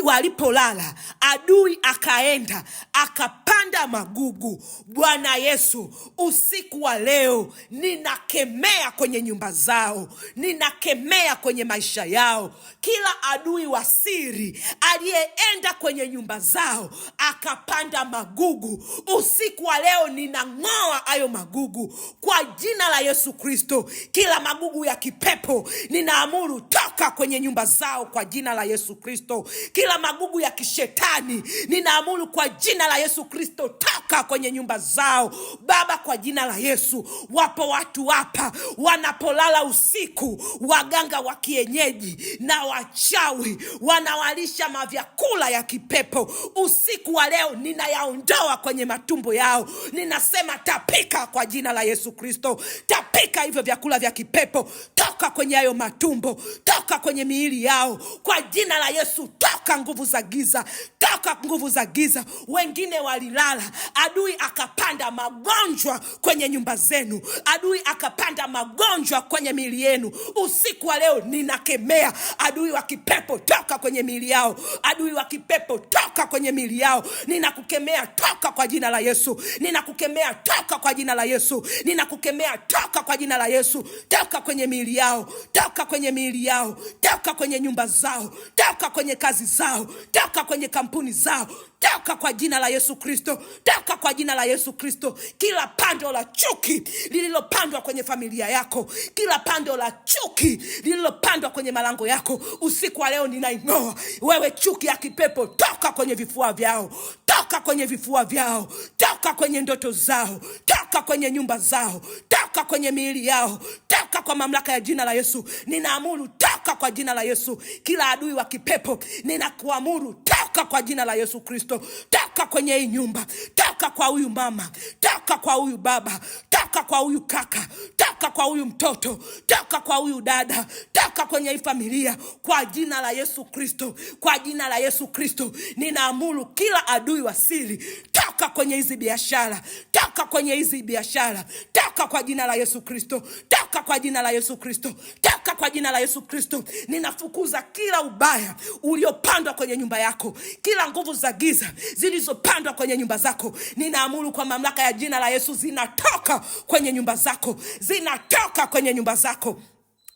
S1: walipolala adui akaenda akapanda magugu. Bwana Yesu, usiku wa leo ninakemea kwenye nyumba zao, ninakemea kwenye maisha yao kila adui wa siri aliyeenda kwenye nyumba zao akapanda magugu. Usiku wa leo ninang'oa hayo magugu kwa jina la Yesu Kristo. Kila magugu ya kipepo ninaamuru toka kwenye nyumba zao kwa jina la Yesu Kristo. Kila magugu ya kishetani ninaamuru kwa jina la Yesu Kristo toka kwenye nyumba zao. Baba, kwa jina la Yesu, wapo watu hapa wanapolala usiku, waganga wa kienyeji na wachawi wanawalisha mavyakula ya kipepo. Usiku wa leo ninayaondoa kwenye matumbo yao. Ninasema tapika kwa jina la Yesu Kristo. Tapika hivyo vyakula vya kipepo, toka kwenye hayo matumbo, toka kwenye miili yao kwa jina la Yesu. Toka nguvu za giza, toka nguvu za giza. Wengine walilala, adui akapanda magonjwa kwenye nyumba zenu, adui akapanda magonjwa kwenye miili yenu. Usiku wa leo ninakemea adui wa kipepo, toka kwenye miili yao. Adui wa kipepo, toka kwenye miili yao. Ninakukemea, toka kwa jina la Yesu. Ninakukemea, toka kwa jina la Yesu. Ninakukemea, toka kwa jina la Yesu. Toka kwenye miili yao, toka kwenye miili yao, toka kwenye nyumba zao, toka kwenye kazi zao, toka kwenye kampuni zao, toka kwa jina la Yesu Kristo. Toka kwa jina la Yesu Kristo. Kila pando la chuki lililopandwa kwenye familia yako, kila pando la chuki lililopandwa kwenye malango yako, usiku wa leo ninaing'oa. Wewe chuki ya kipepo, toka kwenye vifua vyao, toka kwenye vifua vyao, toka kwenye ndoto zao, toka kwenye nyumba zao, toka kwenye miili yao, toka kwa mamlaka ya jina la Yesu. Ninaamuru toka kwa jina la Yesu. Kila adui wa kipepo ninakuamuru toka kwa jina la Yesu Kristo. Toka kwenye hii nyumba, toka kwa huyu mama, toka kwa huyu baba, toka kwa huyu kaka, toka kwa huyu mtoto, toka kwa huyu dada, toka kwenye hii familia kwa jina la Yesu Kristo. Kwa jina la Yesu Kristo ninaamuru kila adui wa siri, toka kwenye hizi biashara, toka kwenye hizi biashara, toka kwa jina la Yesu Kristo, toka kwa jina la Yesu Kristo, toka kwa jina la Yesu Kristo. Ninafukuza kila ubaya uliopandwa kwenye nyumba yako, kila nguvu za giza zilizopandwa kwenye nyumba zako. Ninaamuru kwa mamlaka ya jina la Yesu, zinatoka kwenye nyumba zako, zinatoka kwenye nyumba zako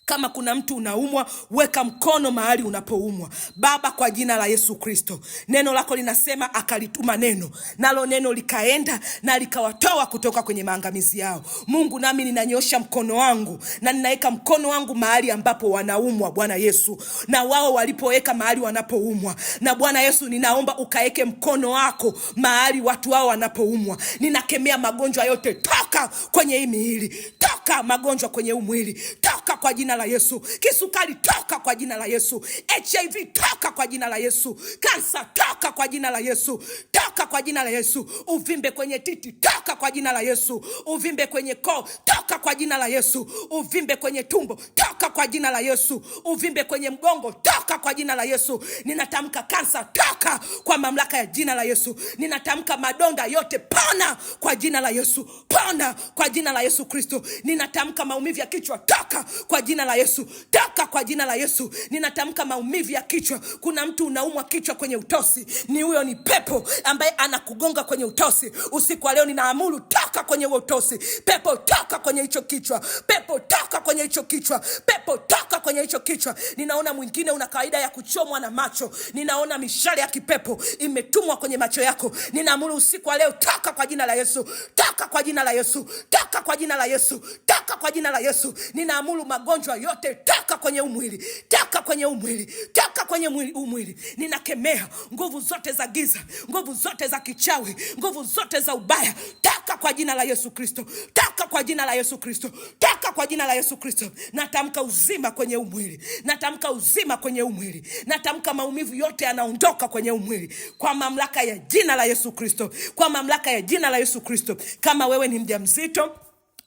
S1: Kama kuna mtu unaumwa, weka mkono mahali unapoumwa. Baba, kwa jina la Yesu Kristo, neno lako linasema akalituma neno, nalo neno likaenda na likawatoa kutoka kwenye maangamizi yao. Mungu, nami ninanyosha mkono wangu na ninaweka mkono wangu mahali ambapo wanaumwa, Bwana Yesu, na wao walipoweka mahali wanapoumwa. Na Bwana Yesu, ninaomba ukaeke mkono wako mahali watu wao wanapoumwa. Ninakemea magonjwa yote, toka kwenye hii miili, toka magonjwa kwenye umwili, toka kwa jina la Yesu. Kisukari, toka kwa jina la Yesu. HIV, toka kwa jina la Yesu. Kansa, toka kwa jina la Yesu. Toka kwa jina la Yesu. Uvimbe kwenye titi, toka kwa jina la Yesu. Uvimbe kwenye koo, toka kwa jina la Yesu. Uvimbe kwenye tumbo, toka kwa jina la Yesu. Uvimbe kwenye mgongo, toka kwa jina la Yesu. Ninatamka kansa, toka kwa mamlaka ya jina la Yesu. Ninatamka madonda yote, pona kwa jina la Yesu. Pona kwa jina la Yesu Kristo. Ninatamka maumivu ya kichwa, toka kwa jina la Yesu. Toka kwa jina la Yesu. Ninatamka maumivu ya kichwa. Kuna mtu unaumwa kichwa kwenye utosi, ni huyo ni pepo ambaye anakugonga kwenye utosi. Usiku wa leo ninaamuru, toka kwenye huo utosi. Pepo, toka kwenye hicho kichwa. Pepo, toka kwenye hicho kichwa. Pepo, toka kwenye hicho kichwa. Ninaona mwingine una kawaida ya kuchomwa na macho. Ninaona mishale ya kipepo imetumwa kwenye macho yako. Ninaamuru usiku wa leo, toka kwa jina la Yesu. Toka kwa jina la Yesu. Toka kwa jina la Yesu. Toka kwa jina la Yesu. Ninaamuru magonjwa yote, toka kwenye umwili. Toka kwenye umwili. Toka kwenye umwili. Ninakemea nguvu zote za giza, nguvu zote za kichawi, nguvu zote za ubaya, toka kwa jina la Yesu Kristo. Toka kwa jina la Yesu Kristo. Toka kwa jina la Yesu Kristo. Natamka uzima kwenye umwili. Natamka uzima kwenye umwili. Natamka maumivu yote yanaondoka kwenye umwili kwa mamlaka ya jina la Yesu Kristo. Kwa mamlaka ya jina la Yesu Kristo. Kama wewe ni mjamzito,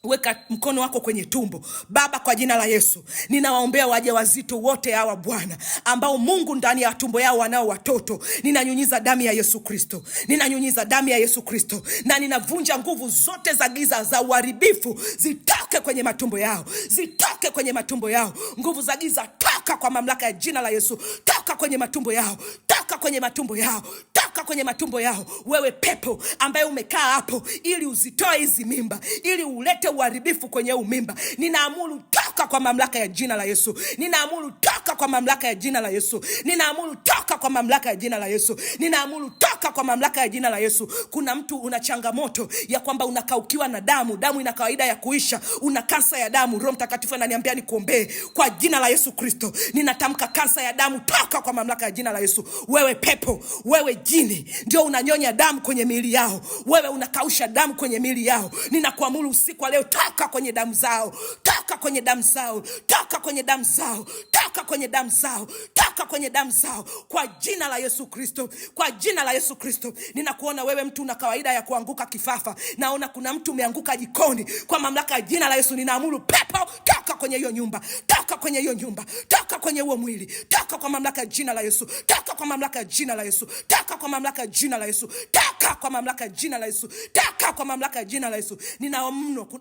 S1: weka mkono wako kwenye tumbo. Baba, kwa jina la Yesu, ninawaombea wajawazito wote hawa Bwana, ambao Mungu ndani ya tumbo yao wanao watoto. Ninanyunyiza damu ya Yesu Kristo. Ninanyunyiza damu ya Yesu Kristo, na ninavunja nguvu zote za giza za uharibifu, zitoke kwenye matumbo yao. Zitoke kwenye matumbo yao. Nguvu za giza, toka kwa mamlaka ya jina la Yesu. Toka kwenye matumbo yao. Toka kwenye matumbo yao. Toka kwenye matumbo yao. Wewe pepo ambaye umekaa hapo ili uzitoe hizi mimba, ili ulete uharibifu kwenye umimba, ninaamuru toka kwa mamlaka ya jina la Yesu. Ninaamuru toka kwa mamlaka ya jina la Yesu. Ninaamuru toka kwa mamlaka ya jina la Yesu. Ninaamuru toka kwa mamlaka ya jina la Yesu. Kuna mtu una changamoto ya kwamba unakaukiwa na damu, damu ina kawaida ya kuisha, una kansa ya damu. Roho Mtakatifu ananiambia nikuombee kwa jina la Yesu Kristo. Ninatamka kansa ya damu, toka kwa mamlaka ya jina la Yesu. Wewe pepo, wewe jini, ndio unanyonya damu kwenye miili yao, wewe unakausha damu kwenye miili yao. Ninakuamuru usiku wa leo, toka kwenye damu zao. Toka kwenye damu zao. Toka kwenye damu zao. Toka kwenye damu zao. Toka kwenye damu zao kwa jina la Yesu Kristo. Kwa jina la Yesu Kristo. Ninakuona wewe mtu una kawaida ya kuanguka kifafa. Naona kuna mtu umeanguka jikoni. Kwa mamlaka ya jina la Yesu ninaamuru pepo, toka kwenye hiyo nyumba. Toka kwenye hiyo nyumba. Toka kwenye huo mwili. Toka kwa mamlaka ya jina la Yesu. Toka kwa mamlaka ya jina la Yesu. Toka kwa mamlaka ya jina la Yesu. Toka kwa mamlaka ya jina la Yesu. Toka kwa mamlaka ya jina la Yesu.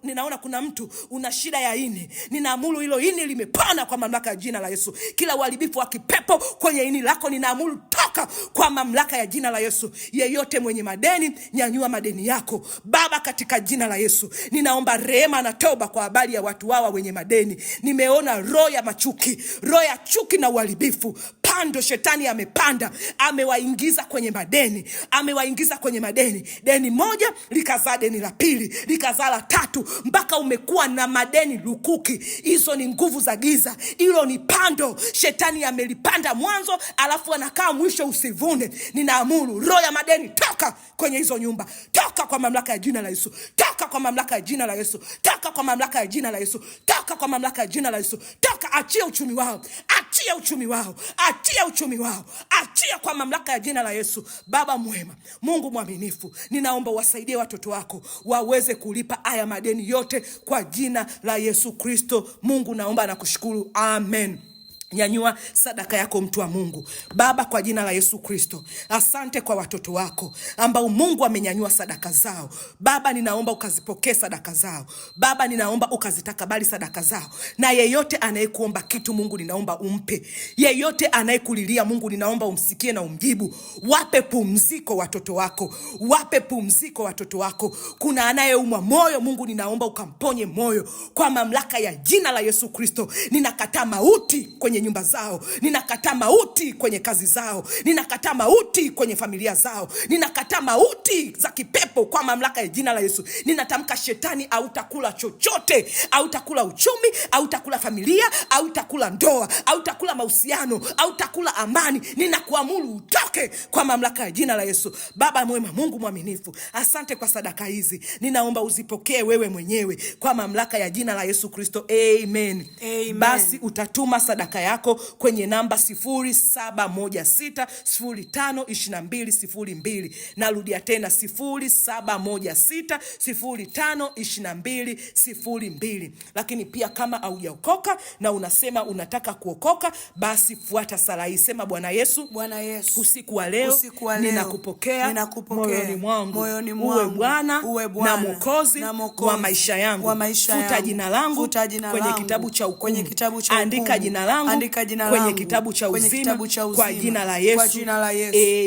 S1: Ninaona kuna mtu una shida ya ini. Ninaamuru hilo ini limepona kwa mamlaka ya jina la Yesu. Kila uharibifu wa kipepo kwenye ini lako ninaamuru toka kwa mamlaka ya jina la Yesu. Yeyote mwenye madeni, nyanyua madeni yako Baba, katika jina la Yesu. Ninaomba rehema na toba kwa habari ya watu hawa wenye madeni. Nimeona roho ya machuki, roho ya chuki na uharibifu. Pando shetani amepanda, amewaingiza kwenye madeni, amewaingiza kwenye madeni. Deni moja likazaa deni la pili, likazaa la tatu, mpaka umekuwa na madeni lukuki. Hizo ni nguvu za giza. Hilo ni pando shetani amelipanda mwanzo, alafu anakaa mwisho usivune. Ninaamuru roho ya madeni, toka kwenye hizo nyumba. Toka kwa mamlaka ya jina la Yesu. Toka kwa mamlaka ya jina la Yesu. Toka kwa mamlaka ya jina la Yesu. Toka kwa mamlaka ya jina la Yesu. Toka, achia uchumi wao. Achia uchumi wao. Achia uchumi wao. Achia kwa mamlaka ya jina la Yesu. Baba mwema, Mungu mwaminifu, ninaomba wasaidie watoto wako waweze kulipa haya madeni yote kwa jina la Yesu Kristo. Mungu naomba na kushukuru. Amen. Nyanyua sadaka yako, mtu wa Mungu. Baba, kwa jina la Yesu Kristo, asante kwa watoto wako ambao Mungu amenyanyua sadaka zao. Baba, ninaomba ukazipokee sadaka zao. Baba, ninaomba ukazitakabali sadaka zao. Na yeyote anayekuomba kitu, Mungu, ninaomba umpe. Yeyote anayekulilia, Mungu, ninaomba umsikie na umjibu. Wape pumziko watoto wako. Wape pumziko watoto wako. Kuna anayeumwa moyo, Mungu, ninaomba ukamponye moyo. Kwa mamlaka ya jina la Yesu Kristo, ninakataa mauti kwenye nyumba zao, ninakataa mauti kwenye kazi zao, ninakataa mauti kwenye familia zao, ninakataa mauti za kipepo kwa mamlaka ya jina la Yesu. Ninatamka shetani, hautakula chochote, hautakula uchumi, hautakula familia, hautakula ndoa, hautakula mahusiano, hautakula amani. Ninakuamuru utoke kwa mamlaka ya jina la Yesu. Baba mwema, Mungu mwaminifu, asante kwa sadaka hizi. Ninaomba uzipokee wewe mwenyewe kwa mamlaka ya jina la Yesu Kristo. Amen.
S2: Amen.
S1: Basi utatuma sadaka yako kwenye namba 0716052202. Narudia tena 0716052202. Lakini pia kama haujaokoka na unasema unataka kuokoka, basi fuata sala hii. Sema: Bwana Yesu, usiku wa leo ninakupokea moyoni mwangu. Uwe Bwana na Mwokozi wa maisha yangu. Futa jina langu kwenye kitabu cha hukumu. Andika jina langu kwenye kitabu cha uzima kwa jina la Yesu.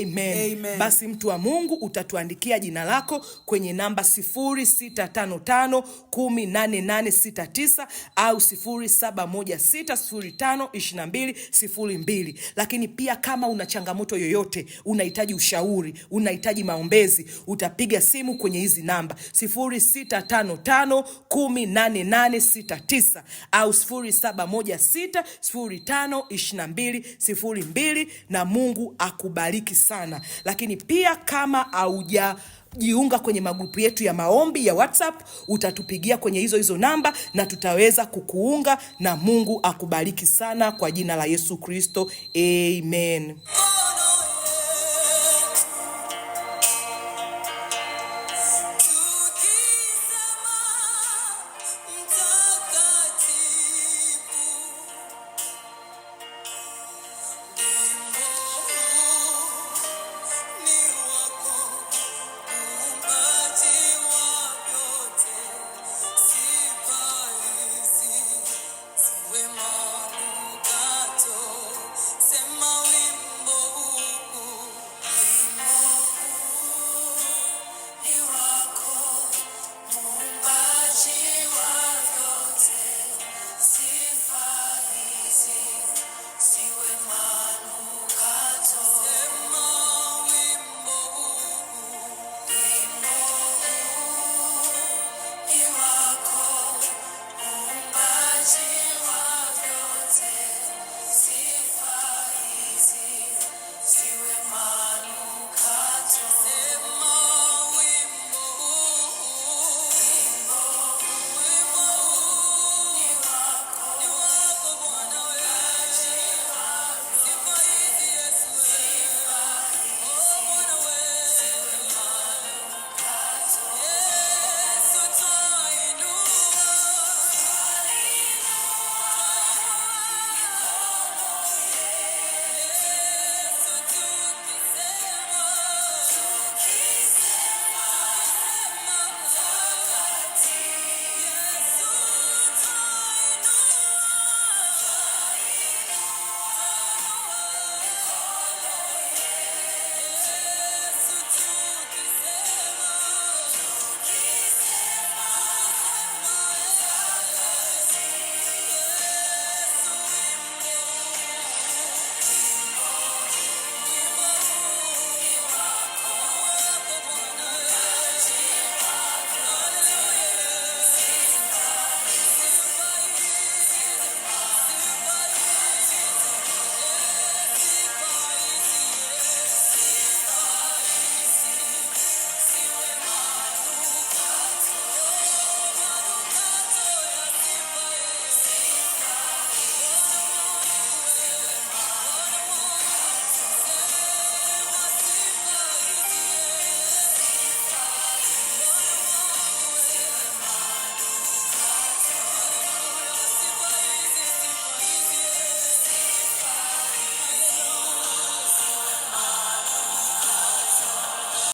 S1: Amen. Basi mtu wa Mungu, utatuandikia jina lako kwenye namba 0655108869 au 0716052202. Lakini pia kama una changamoto yoyote, unahitaji ushauri, unahitaji maombezi, utapiga simu kwenye hizi namba 0655108869 au 0716052202, na Mungu akubariki sana. Lakini pia kama haujajiunga kwenye magrupu yetu ya maombi ya WhatsApp, utatupigia kwenye hizo namba na tutaweza kukuunga, na Mungu akubariki sana kwa jina la Yesu Kristo. Amen.